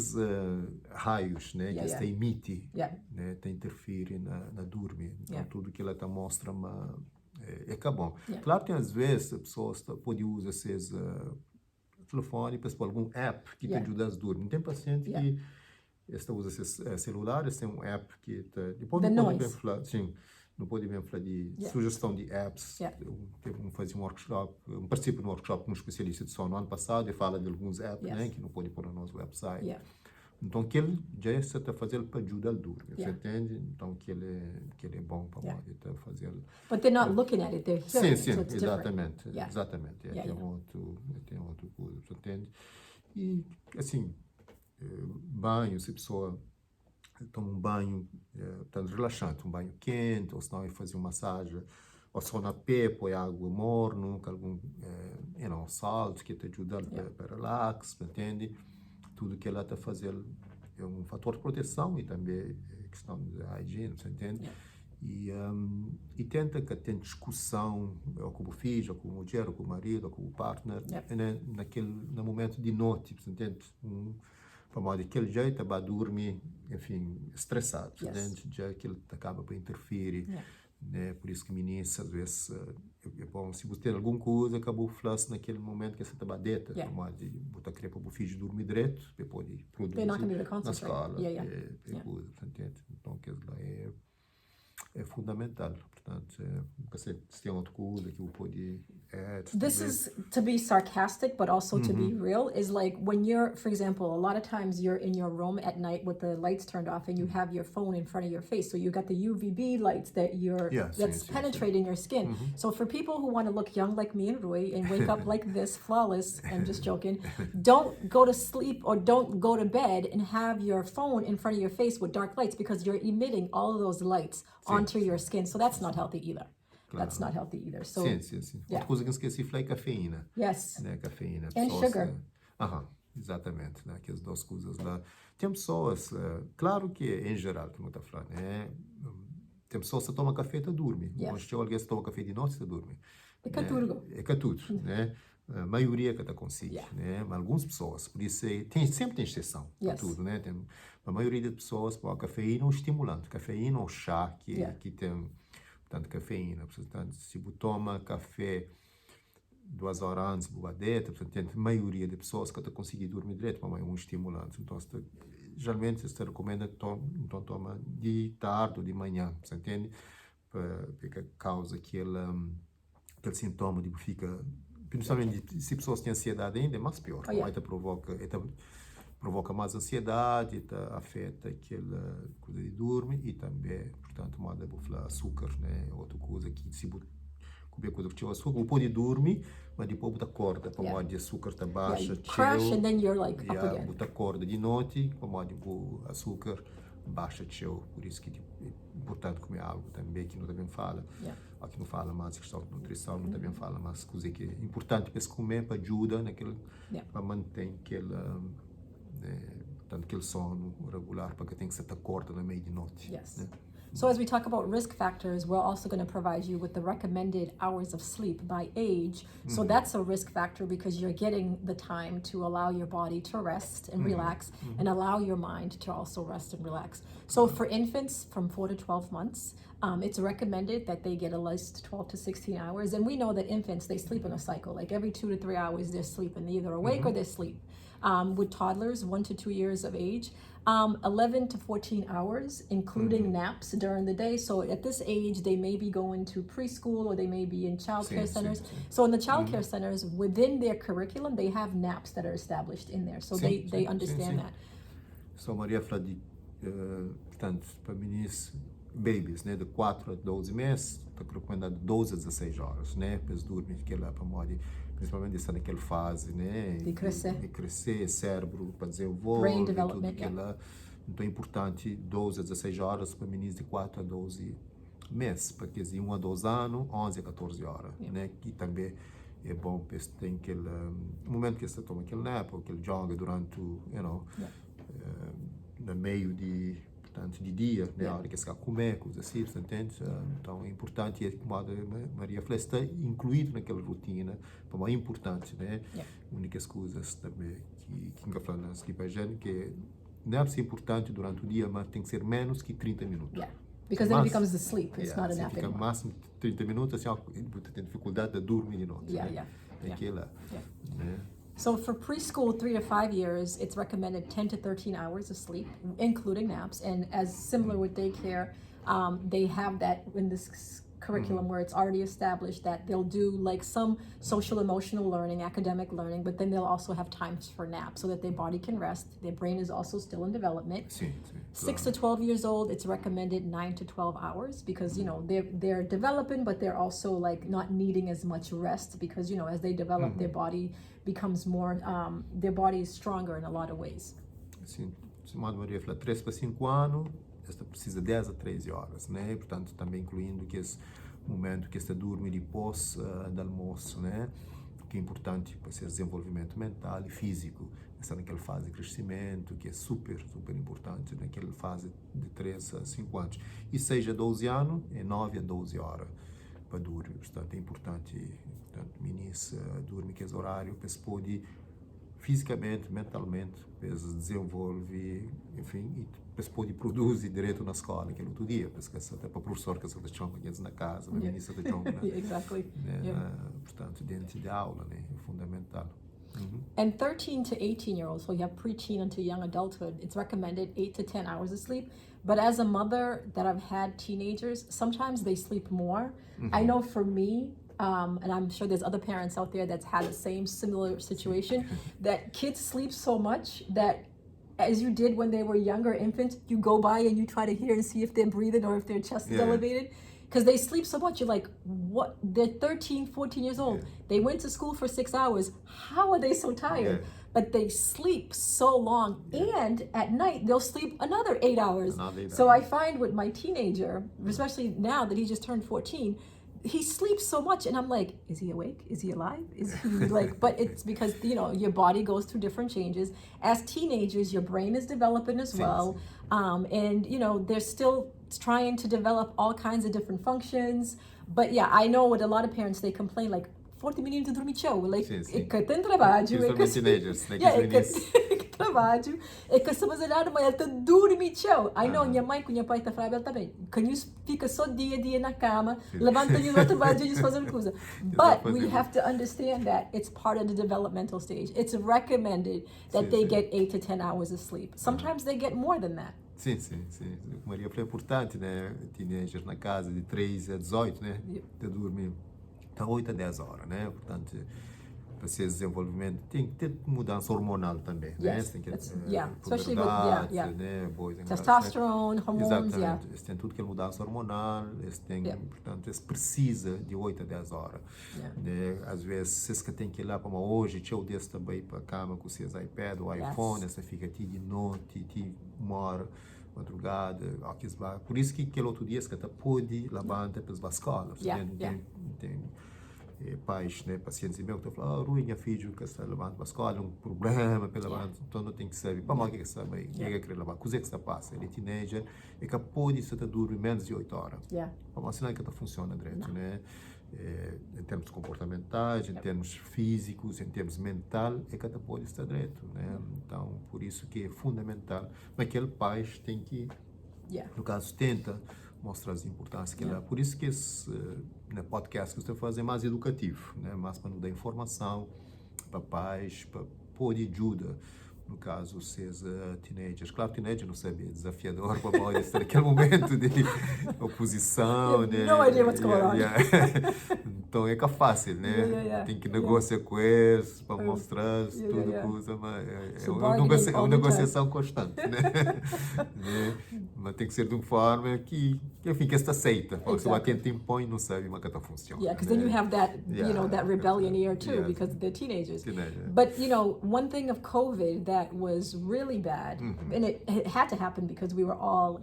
S2: raios, né? Que está emite, né? Tem interfere na dormir, então tudo que ela te mostra é que é bom. Claro que às vezes a pessoa pode usar esses telefone para algum app que te ajuda a dormir. Tem paciente que usa esses celulares, tem um app que depois não pode bem falar de sugestão de apps. Eu fazer um workshop, participo de um workshop com um especialista de sono no ano passado e fala de alguns apps, né, que não pode pôr no nosso website. Então, que ele já está fazendo para ajudar a dormir, você entende? Então, que ele é bom para fazer.
S1: But they're not looking at it, they're hearing it,
S2: sim,
S1: so it's
S2: exatamente.
S1: different.
S2: Exatamente. Tem outro coisa, você entende? E, assim, banho, se a pessoa toma um banho tanto relaxante, um banho quente, ou se não, fazer uma massagem, ou só na pé, põe água morna, com algum salto que te ajuda para relax, entende? Tudo que ela está fazendo é um fator de proteção e também questão de higiene, você entende? E tenta que tenha discussão ou com o filho, ou com a mulher, ou com o marido, ou com o partner, no momento de noite, você entende? Para daquele jeito, vai dormir, enfim, estressado, entende? Já que ele acaba por interferir né? Por isso que meninas, às vezes, é bom, se você tem alguma coisa, acabou flash naquele momento que você está badeta, pode botar crepa para o filho dormir direito, você pode
S1: They're not going to be able to
S2: na
S1: concentrate.
S2: escola,
S1: Yeah.
S2: coisa, entende? Então, aquilo lá é fundamental. Portanto, se tem outra coisa que eu pode
S1: This is to be sarcastic, but also to be real, is like when you're, for example, a lot of times you're in your room at night with the lights turned off and you have your phone in front of your face. So you got the UVB lights that's penetrating your skin. So for people who want to look young like me and Rui and wake up like this, flawless, I'm just joking, don't go to sleep or don't go to bed and have your phone in front of your face with dark lights because you're emitting all of those lights onto your skin. So that's not healthy either.
S2: Claro.
S1: That's not healthy either. So,
S2: sim. Outra coisa que eu esqueci foi a cafeína.
S1: Yes.
S2: Né? Cafeína.
S1: And sugar.
S2: Exatamente. Né? Aquelas duas coisas lá. Tem pessoas, claro que em geral, como eu estou falando, tem pessoas que tomam café e dormem. Mas tem alguém que toma café de noite e dorme.
S1: É caturgo.
S2: É caturgo, né? A maioria que está consigo, né? Mas algumas pessoas, por isso sempre tem exceção para tudo, né? A maioria das pessoas põe cafeína ou estimulante, cafeína ou chá que tem portanto, cafeína. Portanto, se você toma café 2 horas antes do badeta, portanto, a maioria das pessoas que estão conseguindo dormir direito, mas é um estimulante. Então, geralmente, se recomenda então toma de tarde ou de manhã, você entende? Porque causa aquele sintoma de fica, principalmente se pessoas têm ansiedade ainda, é mais pior. Provoca mais ansiedade, afeta aquela coisa de dormir e também, portanto, moda de falar açúcar, né? Outra coisa que se comer coisa que tinha açúcar, pode dormir, mas depois botar corda, para modo de açúcar tá baixa,
S1: crash and then you're like up again.
S2: Botar corda de noite, para modo de açúcar baixa, por isso que é importante comer algo também que não também fala. Aqui não fala mais questão de nutrição, não também fala mais coisa que é importante para se comer, para ajuda naquele, para manter aquele portanto, aquele sono regular, para que tem que ser acorda na meia de noite.
S1: Yes. Né? So as we talk about risk factors, we're also going to provide you with the recommended hours of sleep by age. So that's a risk factor because you're getting the time to allow your body to rest and relax and allow your mind to also rest and relax. So for infants from 4 to 12 months, it's recommended that they get at least 12 to 16 hours. And we know that infants, they sleep in a cycle. Like every 2 to 3 hours, they're sleeping. They're either awake or they sleep. With toddlers, 1 to 2 years of age, 11 to 14 hours, including naps during the day. So at this age, they may be going to preschool or they may be in childcare centers. So in the childcare centers, within their curriculum, they have naps that are established in there. So they understand that.
S2: So Maria fala de, portanto, para meninos, babies, né, de 4 a 12 meses, está recomendado 12 a 16 horas, né, para eles dormirem, que é lá para morrer. Principalmente está naquela fase, né?
S1: De
S2: crescer, cérebro para desenvolver,
S1: brain development,
S2: Então é importante 12 a 16 horas para meninos de 4 a 12 meses, para que de 1 a 2 anos, 11 a 14 horas, né? Que também é bom, porque tem aquele momento que você toma aquele nap, ou aquele joga durante o, no meio de dia, né? A hora que você vai comer, coisas assim, você entende? Então é importante, e como a Maria falou, está incluído naquela rotina, é importante, né? Únicas coisas também que nunca falamos na sleep hygiene, que não é importante durante o dia, mas tem que ser menos que 30 minutos.
S1: Because then it becomes the sleep, it's not a nap
S2: anymore. Fica máximo 30 minutos, assim, tem dificuldade de dormir de noite. Né?
S1: So for preschool 3 to 5 years, it's recommended 10 to 13 hours of sleep, including naps. And as similar with daycare, they have that in this curriculum where it's already established that they'll do like some social emotional learning, academic learning, but then they'll also have times for naps so that their body can rest. Their brain is also still in development. 6 to 12 years old, it's recommended 9 to 12 hours because, they're developing, but they're also like not needing as much rest because, as they develop, their body becomes more, their body is stronger in a lot of ways.
S2: Sim, Maria fala 3 para 5 anos, esta precisa 10 a 13 horas, né? Portanto, também incluindo que esse momento que esta dorme depois do almoço, né? Que é importante para seu desenvolvimento mental e físico. Está naquela fase de crescimento, que é super, super importante, naquela fase de 3 a 5 anos. E seja 12 anos, é 9 a 12 horas para dormir. Portanto, é importante, meninos, dormir que é horário, para se poder fisicamente, mentalmente, depois desenvolve, enfim, e depois pode produzir direito na escola, aquele outro dia, porque até para o professor que você está chamando na casa, na ministra da chama, né?
S1: Exactly. Yeah.
S2: Portanto, dentro de aula, né? É fundamental.
S1: And 13 to 18-year-olds, so you have preteen until young adulthood, it's recommended 8 to 10 hours of sleep. But as a mother that I've had teenagers, sometimes they sleep more. I know for me, and I'm sure there's other parents out there that's had the same similar situation, that kids sleep so much that as you did when they were younger infants, you go by and you try to hear and see if they're breathing or if their chest is elevated. Because they sleep so much, you're like, what? They're 13, 14 years old. They went to school for 6 hours. How are they so tired? But they sleep so long. And at night, they'll sleep another 8 hours. So I find with my teenager, especially now that he just turned 14, he sleeps so much. And I'm like, is he awake? Is he alive? Is he like, but it's because, your body goes through different changes. As teenagers, your brain is developing as well. And, they're still trying to develop all kinds of different functions. But yeah, I know with a lot of parents, they complain like, 40 minutos de dormir tchau. Like, é que tem trabalho.
S2: Principalmente teenagers, né?
S1: Que trabalho. É que se você olhar de manhã, ele dorme tchau. I know, minha mãe com minha pai tá falando, ela também. Que you fica só dia na cama, levanta e vai trabalhar e fazendo coisa. But we have to understand that it's part of the developmental stage. It's recommended that they get 8 to 10 hours of sleep. Sometimes they get more than that.
S2: Sim. O Maria foi importante, né? Teenagers na casa de 3 a 18, né? De dormir 8 a 10 horas, né? Portanto, para esse desenvolvimento tem que ter mudança hormonal também, né? Tem que
S1: especially with
S2: né?
S1: Testosterone, hormones,
S2: exatamente. Eles têm tudo que é mudança hormonal, eles têm, portanto, eles precisam de 8 a 10 horas. Né? Às vezes, vocês que têm que ir lá para hoje, eu desço também para a cama com seus iPad ou iPhone, essa fica aqui de noite, de 1 hora, madrugada, por isso que aquele outro dia, você pode levantar para a escola. Tem pais, né, pacientes meus que estão falando, Rui, minha filha que está levando para a escola, um problema para levar, então não tem que saber, para mais que sabe, que é que levar, coisa que está passa, ele é teenager, e que pode estar dormir menos de 8 horas, para mais sinal que está funciona direito, né? Em termos comportamentais, em termos físicos, em termos mental, é que pode estar direito, né? Então, por isso que é fundamental, mas aquele pais tem que, no caso, tenta mostrar as importâncias que é. Por isso que esse podcast que você faz é mais educativo, né? Mais para nos dar informação para pais, para poder ajuda. No caso, vocês teenagers. Claro, teenager não sabe, é desafiador para nós estar naquele momento de oposição, né?
S1: No idea what's going on.
S2: Então é que é fácil, né? Tem que negociar com eles para mostrar tudo coisa, mas é uma negociação constante, né? Mas tem que ser de uma forma que enfim, que esta aceita. Se o atento impõe, não sabe como que funciona.
S1: Yeah, because then you have that, that rebellion here too, because they're teenagers. But, one thing of COVID that was really bad, and it had to happen because we were all,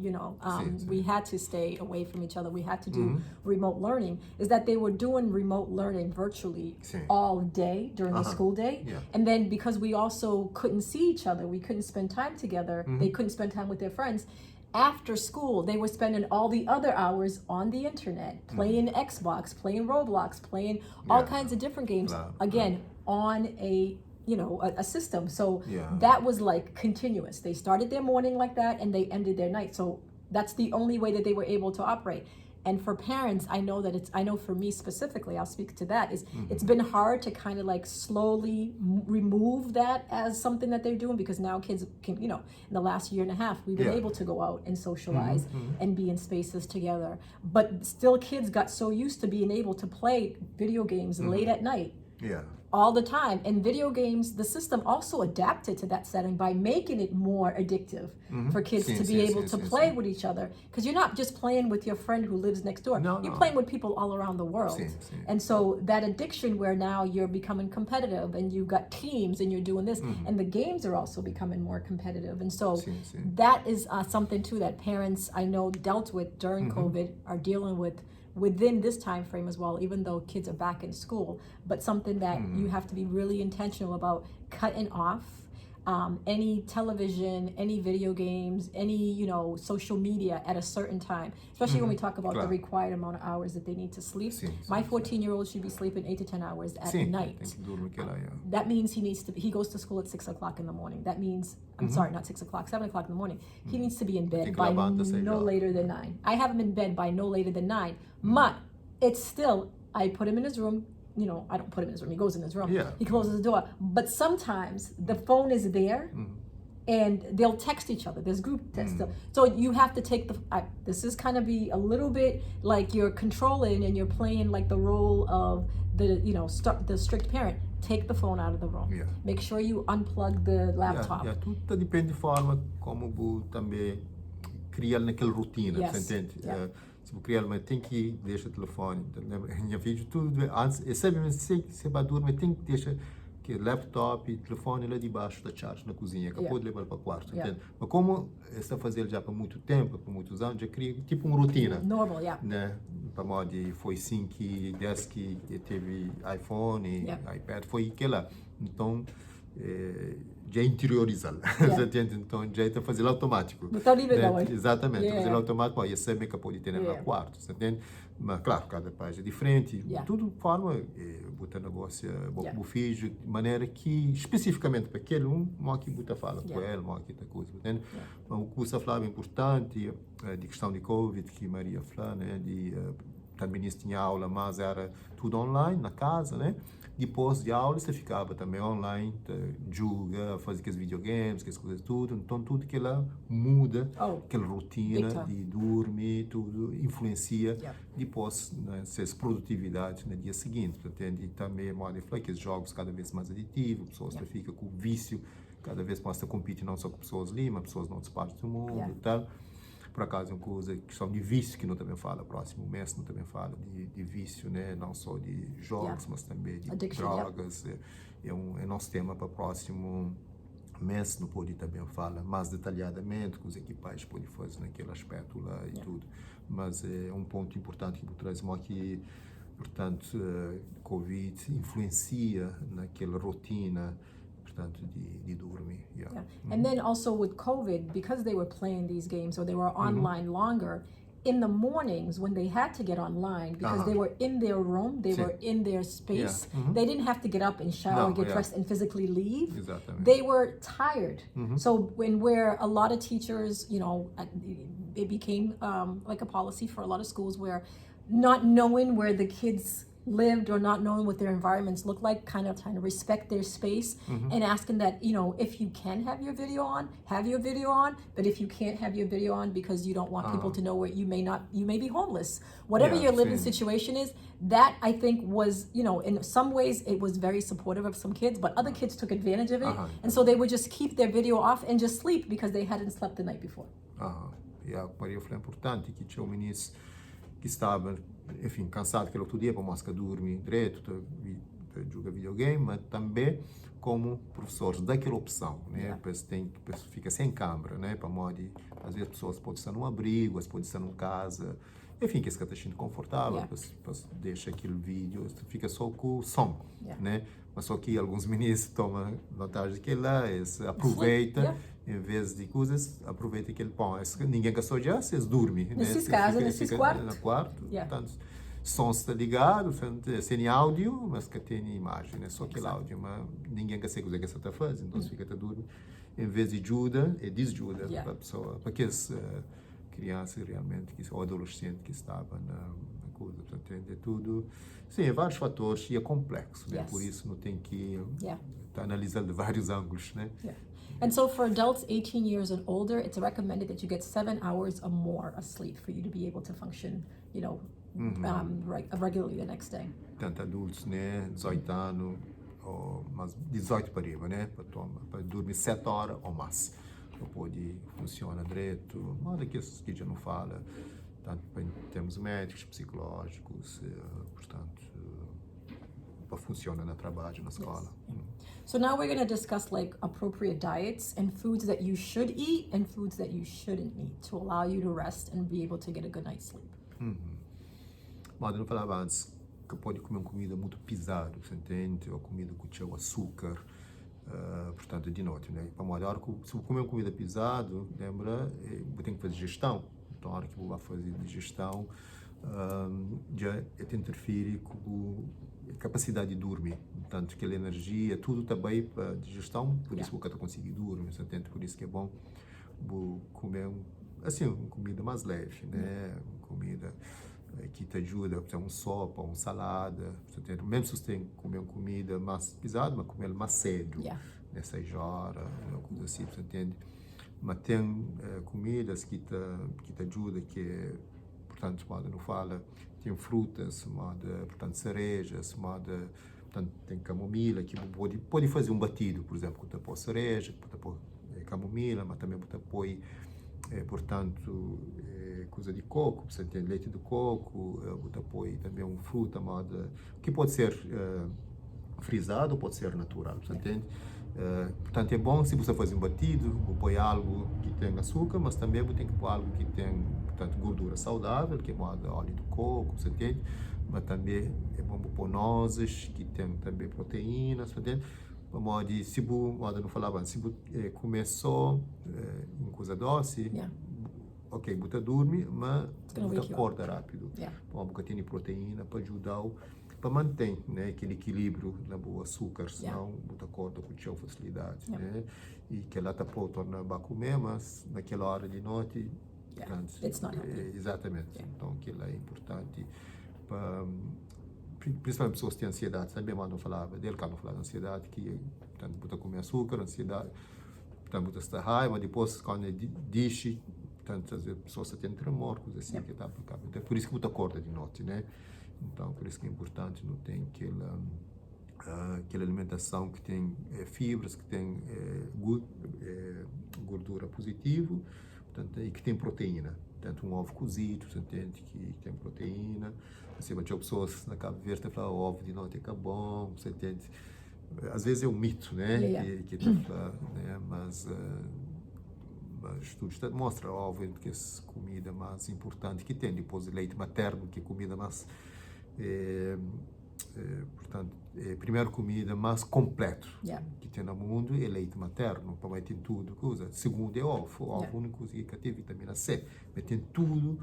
S1: we had to stay away from each other. We had to do remote learning, is that they were doing remote learning virtually all day during the school day. And then because we also couldn't see each other, we couldn't spend time together, they couldn't spend time with their friends. After school, they were spending all the other hours on the internet, playing Xbox, playing Roblox, playing all kinds of different games, again, on a system. So that was like continuous. They started their morning like that and they ended their night. So that's the only way that they were able to operate. And for parents, I know for me specifically, I'll speak to that, is it's been hard to kind of like slowly remove that as something that they're doing, because now kids can, in the last year and a half, we've been able to go out and socialize and be in spaces together. But still kids got so used to being able to play video games late at night. All the time. And video games, the system also adapted to that setting by making it more addictive for kids to be able to play with each other. Because you're not just playing with your friend who lives next door. You're playing with people all around the world. And so that addiction where now you're becoming competitive and you've got teams and you're doing this, and the games are also becoming more competitive. And so that is something too that parents I know dealt with during COVID are dealing with within this time frame as well, even though kids are back in school, but something that you have to be really intentional about cutting off any television, any video games, any, social media at a certain time, especially when we talk about the required amount of hours that they need to sleep. My 14-year-old should be sleeping 8 to 10 hours at night. That means he goes to school at 6 o'clock in the morning. That means, I'm sorry, not 6 o'clock, 7 o'clock in the morning. He needs to be in bed by no later than 9. I have him in bed by no later than 9. But it's still, I put him in his room. I don't put him in his room. He goes in his room.
S2: Yeah.
S1: He closes the door. But sometimes the phone is there, and they'll text each other. There's group text. So you have to take this is kind of be a little bit like you're controlling and you're playing like the role of the strict parent. Take the phone out of the room.
S2: Yeah.
S1: Make sure you unplug the laptop.
S2: Tudo depende da forma como você também cria naquela rotina,
S1: Yes.
S2: você entende?
S1: Yeah.
S2: Se você criar, mas tem que deixar o telefone. Minha filha, tudo antes, sabe, mas se vai dormir, tem que deixar que laptop e telefone lá debaixo da charge na cozinha, que pode levar para o quarto, entende? Mas como está a fazer já por muito tempo, por muitos anos, já cria tipo uma rotina.
S1: Normal, yeah.
S2: Né? Para modo foi assim que desde que teve iPhone e iPad, foi aquela. Então, já interiorizá-la, então já está fazendo automático. Exatamente, fazer automático, aí sabe que pode ter no quarto, entende? Mas claro, cada país é diferente, tudo forma, botar negócio, o filho, de maneira que especificamente para aquele aqui botar fala com ele, aqui tá coisa, entende? Mas o que você falava é importante, de questão de Covid, que Maria falou, né, de também tinha aula, mas era tudo online, na casa, né? Depois de aula, você ficava também online, joga, fazia aqueles videogames, aquelas coisas tudo. Então, tudo que ela muda, aquela rotina de dormir, tudo influencia depois, né, essa produtividade no dia seguinte. E também, modo de falar, que os jogos cada vez mais aditivos, pessoas ficam com vício, cada vez mais a competir não só com pessoas ali, mas pessoas de outras partes do mundo e tal. Por acaso, é uma coisa, questão de vício, que não também fala, próximo mês não também fala de vício, né? Não só de jogos, mas também de drogas. É nosso tema para o próximo mês, não pode também falar mais detalhadamente, com os equipais podem fazer naquele aspecto lá e tudo. Mas é um ponto importante que traz que, portanto, Covid influencia naquela rotina, de dormir.
S1: And then also with COVID, because they were playing these games or they were online longer, in the mornings when they had to get online, because they were in their room, they were in their space, they didn't have to get up and shower, get dressed and physically leave. They were tired. So where a lot of teachers, it became like a policy for a lot of schools where not knowing where the kids lived or not knowing what their environments look like, kind of trying to respect their space and asking that, if you can have your video on, but if you can't have your video on because you don't want people to know where you may be homeless, whatever your living situation is, that I think was, in some ways it was very supportive of some kids, but other kids took advantage of it. And so they would just keep their video off and just sleep because they hadn't slept the night before.
S2: Maria foi importante que tinha um menino que estava, enfim, cansado aquele outro dia, para mostrar que dorme direito, joga videogame, mas também como professores daquela opção, né? Fica sem câmera, né? Para modo de, às vezes pessoas podem estar num abrigo, podem estar numa casa, enfim, que se está sentindo confortável, para deixar aquele vídeo, fica só com o som, né? Mas só que alguns meninos tomam vantagem daquele lá, eles aproveitam, em vez de coisas, aproveita aquele pão. Ninguém gastou já, vocês dormem.
S1: Nesses casos, nesses quartos.
S2: No quarto, portanto, som está ligado, sem áudio, mas que tem imagem, né? Só aquele áudio, mas ninguém quer saber o que você está fazendo, então fica a dormir. Em vez de ajuda, é desajuda para a pessoa, para aquelas crianças realmente, ou adolescentes que estavam na coisa, portanto, é tudo. Sim, vários fatores e é complexo, né? Por isso não tem que estar analisando de vários ângulos, né?
S1: And so for adults 18 years and older, it's recommended that you get 7 hours or more of sleep for you to be able to function, regularly the next day.
S2: Tanto adultos, né, 18 anos, mas 18 para riba, né, para dormir 7 horas ou mais, para poder funcionar direito, mas daqueles que já não fala, tanto em termos médicos, psicológicos, portanto, para funcionar no trabalho, na escola.
S1: So now we're going to discuss like appropriate diets and foods that you should eat and foods that you shouldn't eat to allow you to rest and be able to get a good night's sleep.
S2: Mas eu não falava antes que pode comer uma comida muito pesada, você entende? Ou comida com teu açúcar, portanto, de noite, né? Para uma hora que se eu comer uma comida pesado, lembra, eu tenho que fazer digestão. Então, a hora que eu vou fazer digestão, já te interfere com a capacidade de dormir. Portanto, aquela energia, tudo está bem para a digestão, por isso que eu consegui dormir, por isso que é bom vou comer assim, uma comida mais leve, né? Uma comida que te ajuda, por exemplo, uma sopa, uma salada, portanto, mesmo se você tem que comer uma comida mais pesada, mas comer mais cedo, né? 6 horas, uma coisa assim, você entende? Mas tem comidas que te ajudam, portanto, moda não fala, tem frutas, moda, portanto, cerejas, moda, portanto, tem camomila, que pode fazer um batido, por exemplo, que você põe cereja, que você põe camomila, mas também você põe, portanto, coisa de coco, você tem leite de coco, você põe também uma fruta, moda, que pode ser frisado, pode ser natural, você entende? Portanto, é bom se você fazer um batido, põe algo que tem açúcar, mas também você tem que pôr algo que tem, portanto, gordura saudável, que é moda óleo de coco, você entende? Mas também é bom pôr nozes, que tem também proteínas, você entende? Modo, se você não falava, se você comer só uma coisa doce, ok, você dorme, mas você acorda rápido. Uma bocatinha de proteína para ajudar para manter, né, aquele equilíbrio na boa açúcar, senão você acorda com muita facilidade, né? E que ela pode tornar para comer, mas naquela hora de noite, portanto, exatamente. Então, aquilo é importante para principalmente pessoas que têm ansiedade, também não falava dele, não falava de ansiedade, que portanto, você comer açúcar, ansiedade, portanto, você está raiva, depois quando diz, portanto, as pessoas têm tremor, coisas assim, que está aplicável. Então, por isso que você acorda de noite, né? Então, por isso que é importante, não tem aquela alimentação que tem fibras, que tem gordura positiva, portanto, e que tem proteína. Portanto, um ovo cozido, você entende que tem proteína. Assim, tinha pessoas na Cabo Verde que falam, o ovo de noite é bom, você entende? Às vezes é um mito, né? Que né? Mas estudos mostram o ovo que é a comida mais importante que tem, depois do leite materno, que é a comida mais portanto, a primeira comida mais completa que tem no mundo é leite materno, para tem tudo, coisa. Segundo é ovo, ovo é a única coisa que tem vitamina C, mas tem tudo,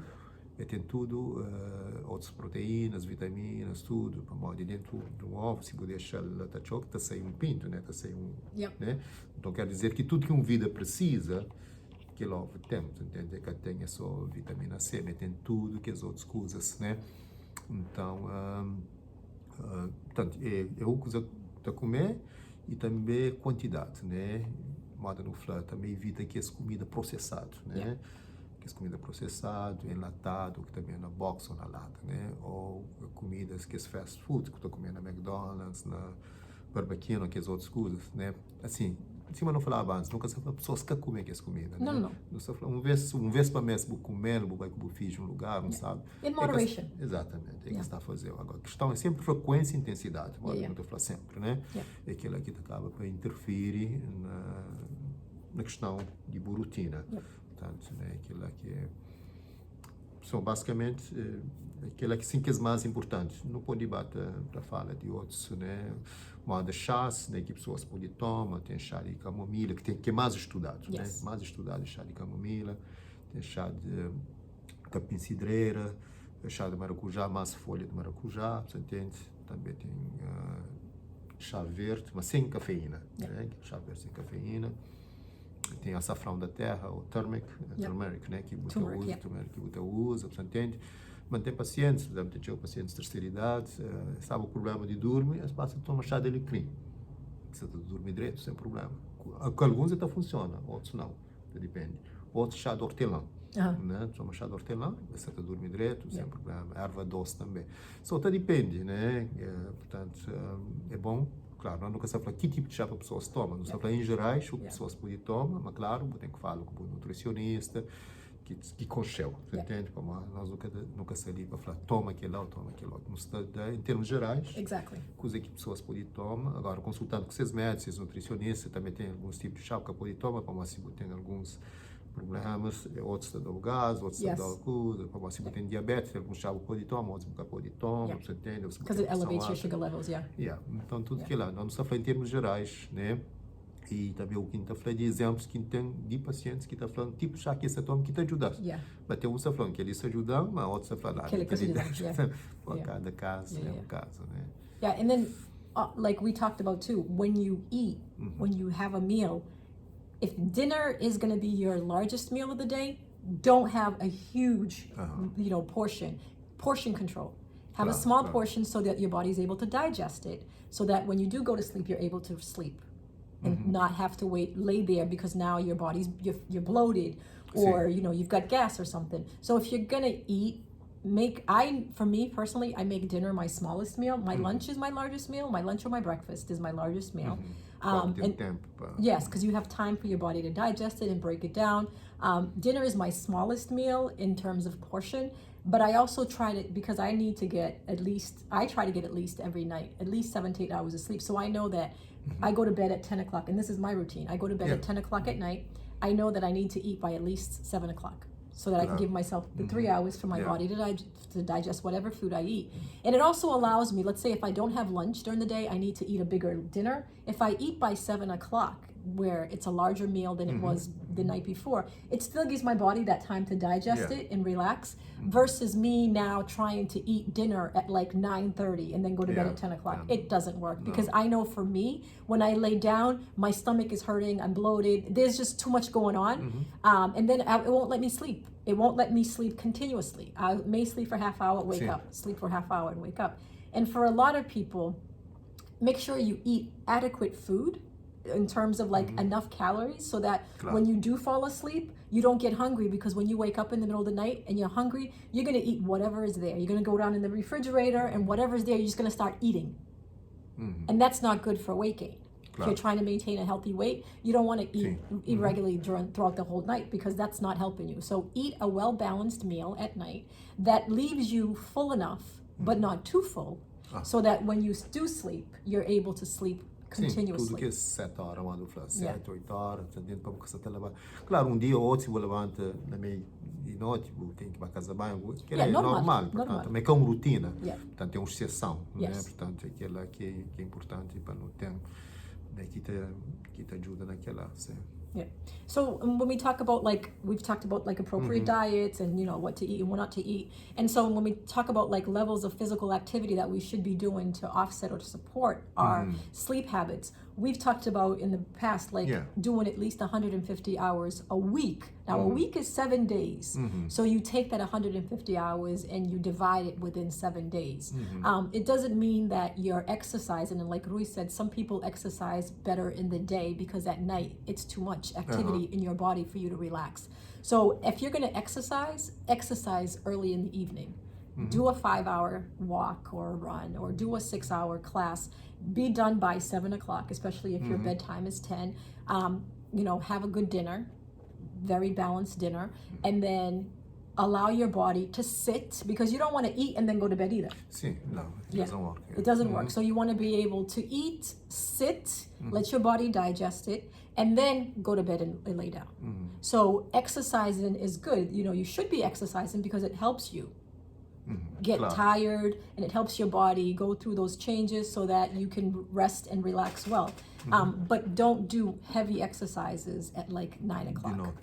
S2: outras proteínas, vitaminas, tudo, para modo dentro do ovo, se você deixar ela tá sai um pinto, né? Tá sai né? Então quer dizer que tudo que uma vida precisa, que o ovo tem, entende? Que tem só vitamina C, mas tem tudo que as outras coisas, né? Então, portanto, é uma coisa para comer e também quantidade, né? Moda no falar, também evita que as comida processada, né? Que as comida processada, enlatado, que também é na box ou na lata, né? Ou comidas que é fast food, que estou comendo na McDonald's, na barbecue, ou que as outras coisas, né? Assim, em cima não falava antes, nunca se fala pessoas que comem as comidas, né?
S1: Não.
S2: Uma vez para mês, vou comer, vou fiz um lugar, não sabe?
S1: In moderation.
S2: Exatamente, é que está a fazer. Agora, a questão é sempre frequência e intensidade, como eu estou a falar sempre, né? É aquilo que acaba para interferir na questão de boa rotina. Portanto, né? Aquilo que são basicamente aquilo que sim que é mais importante. Não pode bater para falar de outros, né? Moda chás, né, que pessoas podem tomar, tem chá de camomila, que é mais estudado, né? Mais estudado chá de camomila, tem chá de capim-cidreira, chá de maracujá, mais folha de maracujá, você entende? Também tem chá verde, mas sem cafeína, né? Chá verde sem cafeína. Tem açafrão da terra, o turmeric, né? Que você usa, você entende? Mas tem pacientes, por exemplo, tinha pacientes de terceira idade, sabe o problema de dormir, eles passam a tomar chá de alecrim. Você dorme direito, sem problema. Com alguns até funciona, outros não, depende. Outros chá de hortelã, né? Toma chá de hortelã, você dorme direito, sem problema. Erva doce também. Só depende, né? Portanto, é bom. Claro, nunca se fala que tipo de chá para pessoas tomam. Não se fala em geral, o que pessoas podem tomar, mas claro, tem que falar com o nutricionista, que concheu, você entende? Como nós nunca saímos para falar, toma aquele lá, toma aquele outro. Em termos gerais, coisa que pessoas podem tomar. Agora, consultando com seus médicos, seus nutricionistas, também tem alguns tipos de chá que podem tomar, como se tem alguns problemas, outros estão dando gás, outros estão dando coisa, como se tem diabetes, alguns chá pode tomar, outros nunca pode tomar, você entende?
S1: Because it elevates your sugar levels,
S2: Então, tudo que lá, nós não estamos falando em termos gerais, né? E também o que está falando de exemplos que tem de pacientes que está falando tipo já que esse toma que te ajuda.
S1: Yeah.
S2: Mas tem um está falando que ele se ajuda, mas outro está falando
S1: Que ele que se ajuda, yeah.
S2: Cada caso
S1: Yeah,
S2: é
S1: yeah.
S2: caso, né?
S1: Yeah, and then like we talked about too, when you eat, when you have a meal, if dinner is going to be your largest meal of the day, don't have a huge, portion control. Have a small portion so that your body is able to digest it, so that when you do go to sleep, you're able to sleep and not have to lay there because now your body's you're bloated or you've got gas or something. So if you're gonna eat, for me personally, I make dinner my smallest meal. My lunch is my largest meal. My lunch or my breakfast is my largest meal. Yes, because you have time for your body to digest it and break it down. Dinner is my smallest meal in terms of portion, but I also try to, because I need to get I try to get at least every night, at least 7 to 8 hours of sleep. So I know that I go to bed at 10 o'clock, and this is my routine. I go to bed at 10 o'clock at night. I know that I need to eat by at least 7 o'clock so that I can give myself the 3 hours for my body to digest whatever food I eat. And it also allows me, let's say if I don't have lunch during the day, I need to eat a bigger dinner. If I eat by 7 o'clock, where it's a larger meal than it was the night before, it still gives my body that time to digest it and relax, versus me now trying to eat dinner at like 9:30 and then go to bed at 10 o'clock. It doesn't work because I know for me, when I lay down, my stomach is hurting, I'm bloated, there's just too much going on, and then it won't let me sleep. It won't let me sleep continuously. I may sleep for half hour, wake up, sleep for half hour and wake up. And for a lot of people, make sure you eat adequate food in terms of like enough calories so that when you do fall asleep, you don't get hungry, because when you wake up in the middle of the night and you're hungry, you're going to eat whatever is there. You're going to go down in the refrigerator and whatever's there, you're just going to start eating. And that's not good for weight gain. If you're trying to maintain a healthy weight, you don't want to eat irregularly throughout the whole night, because that's not helping you. So eat a well-balanced meal at night that leaves you full enough, but not too full, so that when you do sleep, you're able to sleep continuously.
S2: Tudo que é 7 horas, quando fala 7, 8 horas, portanto, para você te levar. Claro, dia ou outro, se você levanta na meia de noite, tem que ir para casa bem, que é normal, portanto, mas é uma rotina, portanto, é uma exceção, né? Portanto, aquela que é importante para não ter, né, que te ajuda naquela, sim.
S1: Yeah. So when we talk about, like, we've talked about like appropriate diets and what to eat and what not to eat. And so when we talk about like levels of physical activity that we should be doing to offset or to support our sleep habits, we've talked about in the past, like doing at least 150 hours a week. Now a week is 7 days. So you take that 150 hours and you divide it within 7 days. It doesn't mean that you're exercising. And like Rui said, some people exercise better in the day because at night it's too much activity in your body for you to relax. So if you're going to exercise early in the evening. Do a 5-hour walk or run, or do a 6-hour class. Be done by 7 o'clock, especially if your bedtime is 10. Have a good dinner, very balanced dinner, and then allow your body to sit, because you don't want to eat and then go to bed either.
S2: Sim, no, it doesn't work.
S1: It doesn't work. So you want to be able to eat, sit, let your body digest it, and then go to bed and lay down. So exercising is good. You should be exercising because it helps you get tired, and it helps your body go through those changes so that you can rest and relax well. But don't do heavy exercises at like 9 o'clock.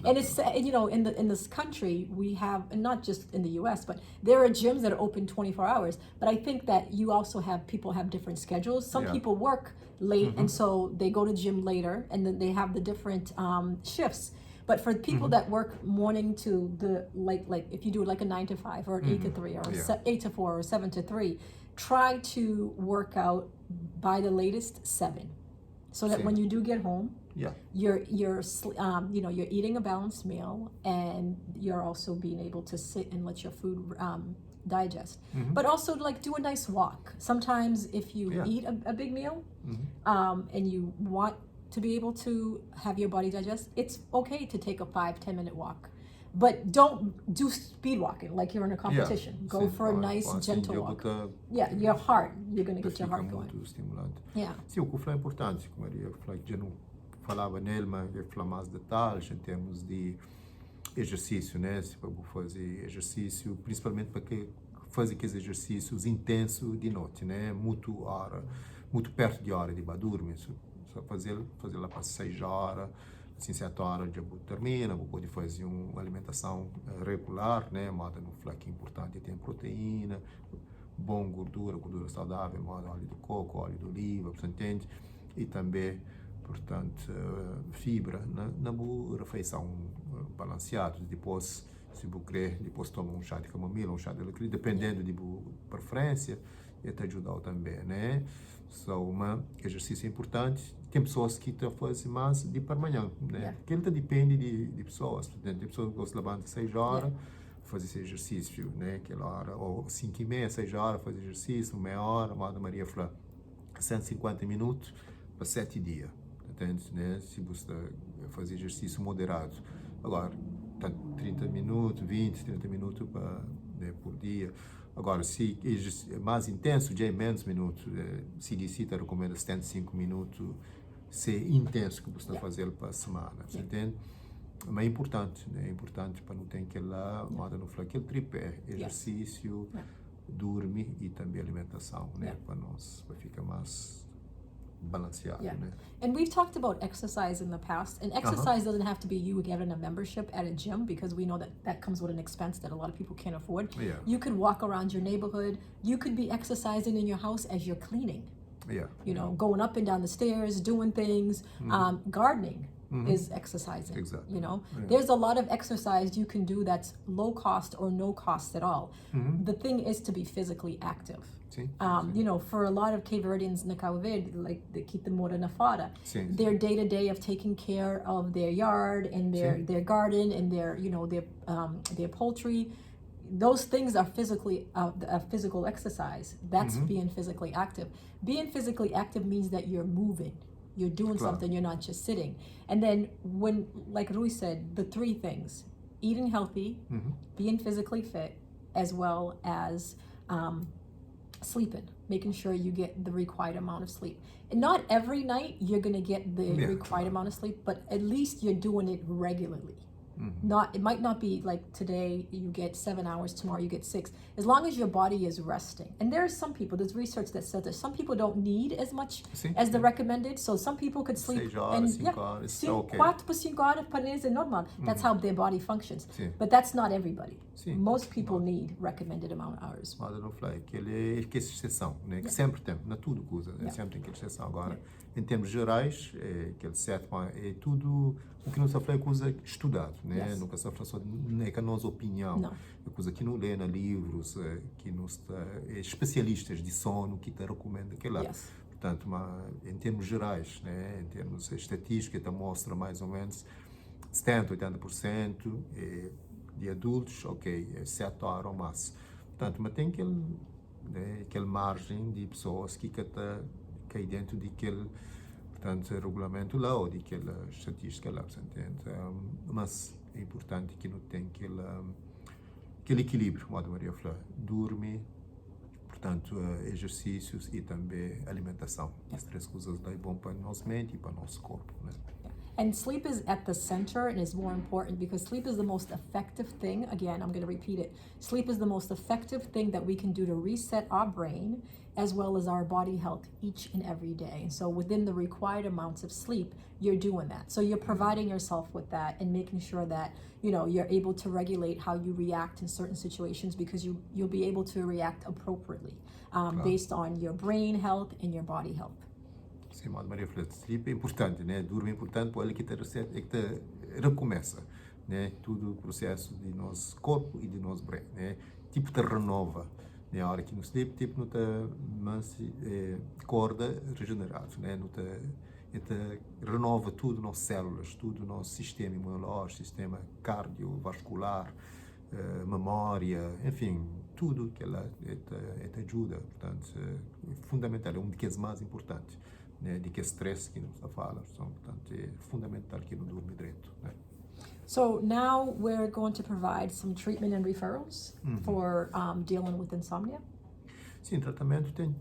S1: And it's in this country we have, and not just in the U.S., but there are gyms that are open 24 hours. But I think that you also have people have different schedules. Some people work late, and so they go to gym later, and then they have the different shifts. But for people that work morning to the like if you do it like a 9 to 5 or an 8 to 3 or 8 to 4 or 7 to 3, try to work out by the latest 7, so that when you do get home, you're eating a balanced meal, and you're also being able to sit and let your food digest. But also, like, do a nice walk. Sometimes if you eat a big meal and you want to be able to have your body digest, it's okay to take a 5-10 minute walk, but don't do speed walking like you're in a competition. Go for a nice gentle walk. Your heart, you're going to get your heart going.
S2: Sim, o que foi importante, como eu falei, já não falava nele, mas eu falar mais detalhes em termos de exercício, né? Se para fazer exercício, principalmente para que fazer aqueles exercícios intensos de noite, né? Muito perto de hora de dormir. fazer lá para 6 horas, assim 7 horas já termina, pode fazer uma alimentação regular, né, moda no flaco importante, tem proteína, bom gordura saudável, moda óleo de coco, óleo de oliva, você entende? E também, portanto, fibra na boa refeição balanceada. Depois, se você quer, depois toma um chá de camomila, um chá de alecrim, dependendo de sua preferência, e te ajudar também, né? Exercício importante. Tem pessoas que fazem mais de para amanhã, né? Porque ele depende de pessoas. Portanto, tem pessoas que gostam de levantar 6 horas, fazer esse exercício, né? Aquela hora, ou 5h30, 6 horas, fazer exercício, meia hora, a Maria falou, 150 minutos para 7 dias, entende? Né? Se você fazer exercício moderado. Agora, 30 minutos, 20, 30 minutos né, por dia. Agora, se é mais intenso, já é menos minutos. CDC recomenda 75 minutos, ser intenso que você está fazendo para a semana, você entende? Mas é importante, né? É importante para não ter moda no aquele tripé, exercício, dormir e também alimentação, né? Para nós, para ficar mais balanceado, né?
S1: And we've talked about exercise in the past, and exercise doesn't have to be you getting a membership at a gym, because we know that comes with an expense that a lot of people can't afford. You could walk around your neighborhood. You could be exercising in your house as you're cleaning. You know, going up and down the stairs, doing things, gardening. Is exercising.
S2: Exactly.
S1: You know, there's a lot of exercise you can do that's low cost or no cost at all. The thing is to be physically active. You know, for a lot of Cape Verdeans na Cabo Verde, like the Kita Mora na Fada, their day-to-day of taking care of their yard and their garden and their, you know, their poultry, those things are a physical exercise. That's being physically active. Being physically active means that you're moving. You're doing something, you're not just sitting. And then when, like Rui said, the 3 things, eating healthy, being physically fit, as well as sleeping, making sure you get the required amount of sleep. And not every night you're gonna get the required amount of sleep, but at least you're doing it regularly. It might not be like today you get 7 hours, tomorrow you get 6, as long as your body is resting. And there's research that says that some people don't need as much as the recommended, so some people could sleep 4 para 5 horas para eles é normal. That's how their body functions. But that's not everybody. Most people need recommended amount of hours.
S2: Mas não falei que ele é exceção, né? Que sempre tem, na tudo coisa, sempre tem aquela exceção. Agora, em termos gerais, aquele sétimo é tudo o que não se fala é coisa estudado, né? Nunca se fala só é que a nossa opinião, é coisa que não lê na livros, que nos especialistas de sono que te recomenda aquilo lá. Portanto, em termos gerais, né? Em termos estatísticos, te mostra mais ou menos 70, 80% de adultos, é 7 horas ou mais. Portanto, mas tem aquele margem de pessoas que cai dentro daquele, portanto, regulamento lá ou daquela estatística lá, você entende? Mas é importante que não tenha aquele equilíbrio, como a Maria falou, dormir, portanto, exercícios e também alimentação. As 3 coisas daí bom para a nossa mente e para o nosso corpo, né?
S1: And sleep is at the center and is more important, because sleep is the most effective thing. Again, I'm going to repeat it. Sleep is the most effective thing that we can do to reset our brain as well as our body health each and every day. And so within the required amounts of sleep, you're doing that. So you're providing yourself with that and making sure that, you know, you're able to regulate how you react in certain situations, because you'll be able to react appropriately based on your brain health and your body health.
S2: Sim, a Maria falou, sleep é importante, né? Dormir é importante para ele que recomeça, né? Tudo o processo de nosso corpo e de nosso brain, né? Tipo te renova, né? A hora que no sleep, tipo não te acorda regenerado, né? Não te renova tudo nas células, tudo no sistema imunológico, sistema cardiovascular, memória, enfim, tudo que ela te ajuda. Portanto, é fundamental, é um dos mais importantes. Né, de que stress que nos fala, portanto é fundamental que não dorme direito, né?
S1: So now we're going to provide some treatment and referrals for dealing with insomnia.
S2: Sim, tratamento tem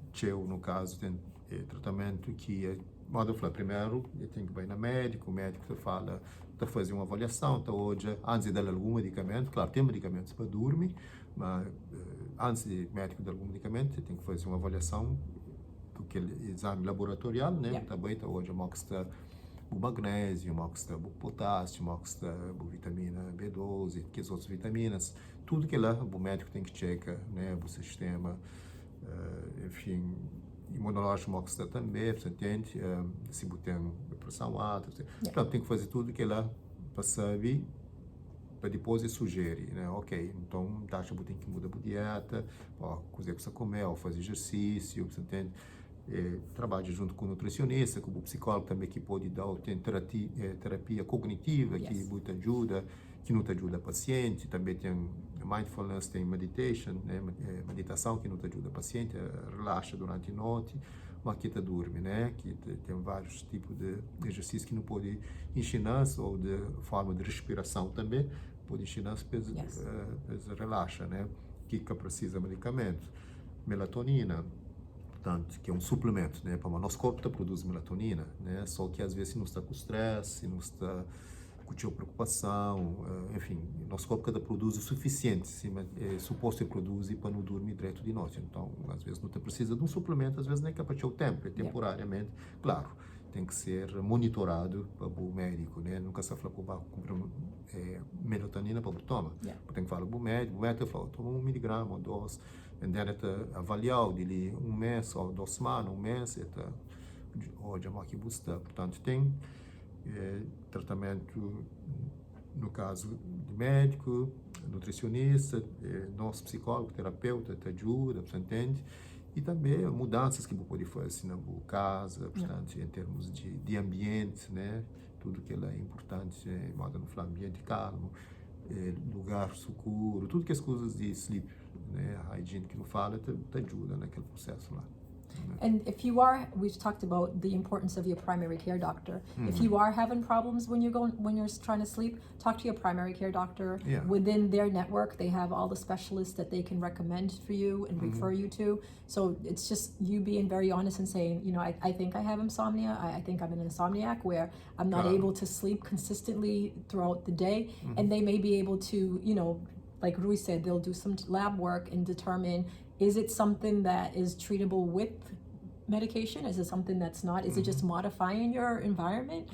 S2: no caso tem tratamento que modo falar primeiro tem que ir na médico, o médico te fala, te fazer uma avaliação, hoje antes de dar algum medicamento, claro, tem medicamentos para dormir, mas antes de médico dar algum medicamento tem que fazer uma avaliação aquele exame laboratorial, né?
S1: Yeah.
S2: Também hoje mostra o magnésio, mostra o potássio, mostra a vitamina B12, que as outras vitaminas, tudo que lá o médico tem que checar, né? O sistema, enfim, imunológico mostra também, você entende? Se você tem pressão alta, então tem que fazer tudo que lá para saber, para depois ele sugere, né? Ok, então taxa você tem que mudar a dieta, ó, coisa que você comer, ou fazer exercício, você entende? Trabalha junto com o nutricionista, com o psicólogo também, que pode dar tem terapia cognitiva, que muito ajuda, que não te ajuda o paciente, também tem mindfulness, tem meditation, né? Meditação que não te ajuda o paciente, relaxa durante a noite, mas que te dorme, né? Que tem vários tipos de exercícios que não pode ensinar, ou de forma de respiração também, pode ensinar para relaxa, né? Que precisa de medicamento, melatonina, que é um suplemento, né, para o nosso corpo produz melatonina, né, só que às vezes se não está com estresse, se não está com preocupação, enfim, nosso corpo produz o suficiente, é suposto produzir para não dormir direto de noite, então às vezes não precisa de um suplemento, às vezes nem é para o tempo, é temporariamente, claro, tem que ser monitorado pelo médico, né, nunca se fala para comprar melatonina para tomar, tem que falar para o médico fala, toma 1 miligrama ou 2, e daí avaliar de 1 mês ou 2 semanas, 1 mês, hoje é que busca, portanto tem tratamento no caso de médico, nutricionista, nosso psicólogo, terapeuta, te ajuda, você entende? E também mudanças que você pode fazer na casa, portanto, em termos de ambiente, né? Tudo que é importante, modo no ambiente calmo, lugar seguro, tudo que as coisas de sleep, né? A higiene que não fala, te ajuda naquele processo lá.
S1: And if you are, we've talked about the importance of your primary care doctor. If you are having problems when you're trying to sleep, talk to your primary care doctor. Within their network, they have all the specialists that they can recommend for you and refer you to. So it's just you being very honest and saying, you know, I think I have insomnia. I think I'm an insomniac where I'm not able to sleep consistently throughout the day. And they may be able to, you know, like Rui said, they'll do some lab work and determine, is it something that is treatable with medication? Is it something that's not? Is it just modifying your environment?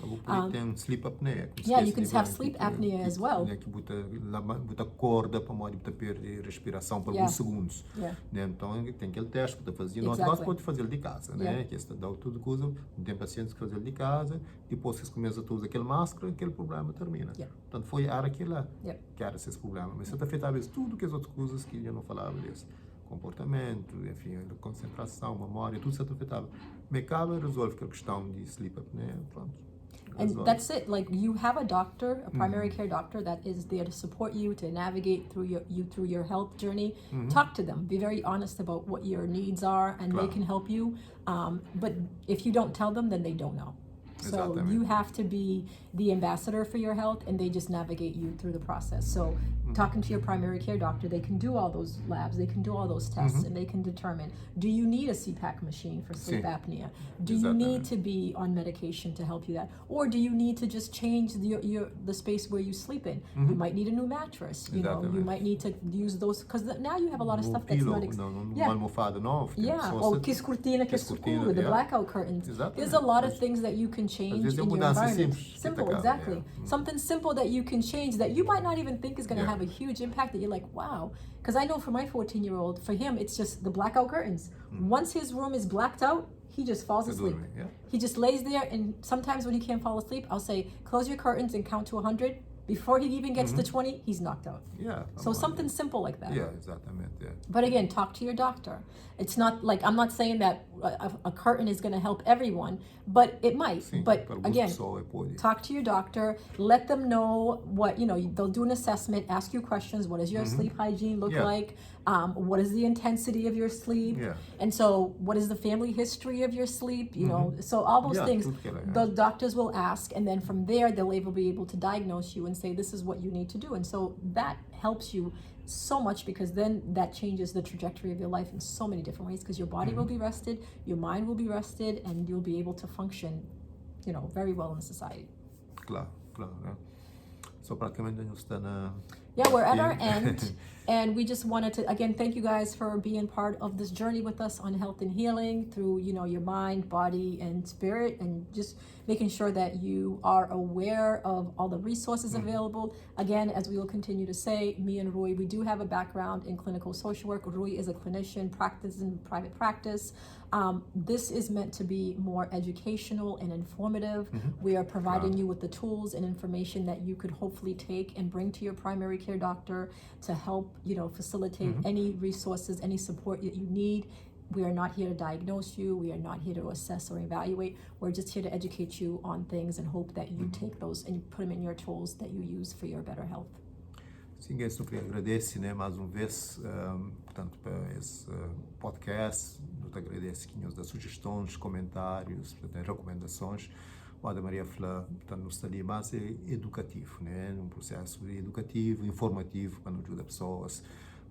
S2: Tem sleep apnea.
S1: Yeah, you can have sleep apnea as well.
S2: Que bota corda para modo de perder respiração por alguns segundos. Né? Então tem aquele teste para fazer. Nós pode fazer de casa, né? Que está dá tudo coisa. Tem pacientes que fazem de casa. Depois que começa a usar aquele máscara, aquele problema termina. Portanto foi aquilo lá que era esse problema. Mas isso afetava tudo que as outras coisas que eu não falava disso. Comportamento, enfim, concentração, memória, tudo isso afetava. Make-up resolve aquela questão de sleep apnea, pronto.
S1: And that's it. Like you have a doctor, a primary care doctor that is there to support you, to navigate through your health journey. Talk to them. Be very honest about what your needs are, and they can help you. But if you don't tell them, then they don't know. So you have to be the ambassador for your health, and they just navigate you through the process. So talking to your primary care doctor, they can do all those labs, they can do all those tests, and they can determine, do you need a CPAP machine for sleep apnea? Do you need to be on medication to help you that? Or do you need to just change the space where you sleep in? You might need a new mattress, you know, you might need to use those, because now you have a lot of stuff that's not...
S2: Uma almofada nova.
S1: Or que cortina que é escuro, the blackout curtains. There's a lot of things that you can change in your environment. Simple, exactly. Something simple that you can change that you might not even think is going to have a huge impact, that you're like, wow. Because I know for my 14-year-old, for him, it's just the blackout curtains. Once his room is blacked out, he just falls asleep. He just lays there, and sometimes when he can't fall asleep, I'll say, close your curtains and count to 100. Before he even gets to 20, he's knocked out. So something simple like that. But again, talk to your doctor. It's not like, I'm not saying that a curtain is going to help everyone, but it might. But again, talk to your doctor, let them know what, you know, they'll do an assessment, ask you questions. What does your sleep hygiene look like? What is the intensity of your sleep? And so what is the family history of your sleep? You know, so all those things, the doctors will ask, and then from there, they'll be able to diagnose you and say, this is what you need to do. And so that helps you so much, because then that changes the trajectory of your life in so many different ways, because your body will be rested, your mind will be rested, and you'll be able to function, you know, very well in society.
S2: Claro, claro. Né? So praticamente a gente está
S1: Yeah, we're at our
S2: Okay.
S1: end, and we just wanted to again thank you guys for being part of this journey with us on health and healing through your mind, body, and spirit, and just making sure that you are aware of all the resources available. Again, as we will continue to say, me and Rui, we do have a background in clinical social work. Rui is a clinician, practices in private practice. This is meant to be more educational and informative. We are providing you with the tools and information that you could hopefully take and bring to your primary care doctor to help, facilitate any resources, any support that you need. We are not here to diagnose you. We are not here to assess or evaluate. We're just here to educate you on things and hope that you take those and you put them in your tools that you use for your better health.
S2: Sim, guys, eu queria agradecer, né, mais uma vez, portanto, para esse podcast. Eu te agradeço aqui das sugestões, comentários, portanto, recomendações. O Ada Maria Flá, portanto, está ali mais educativo, né, um processo educativo, informativo, para não ajudar pessoas.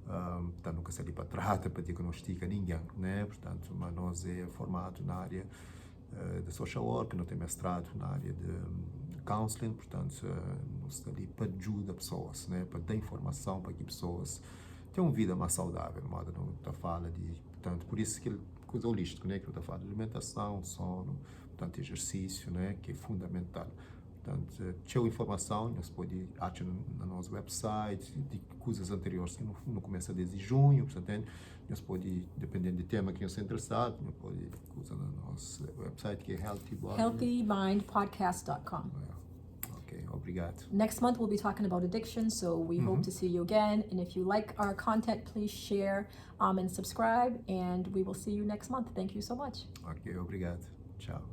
S2: Portanto, nunca se ali para tratar, para diagnosticar ninguém, né, portanto, mas nós é formado na área de social work, não tem mestrado na área de counseling, portanto, nós está ali para ajudar pessoas, né, para dar informação para que pessoas tenham uma vida mais saudável, mas não está fala de, portanto, por isso que coisa holística, né, que eu está falando de alimentação, sono, portanto, exercício, né, que é fundamental. Portanto, tinha informação, nós podemos achar no nosso website, de coisas anteriores que não começa desde junho, portanto, nós podemos, dependendo do tema que nós estamos interessados, nós podemos usar no nosso website que é
S1: healthymindpodcast.com.
S2: Ok, obrigado.
S1: Next month we'll be talking about addiction, so we hope to see you again. And if you like our content, please share and subscribe, and we will see you next month. Thank you so much.
S2: Ok, obrigado. Tchau.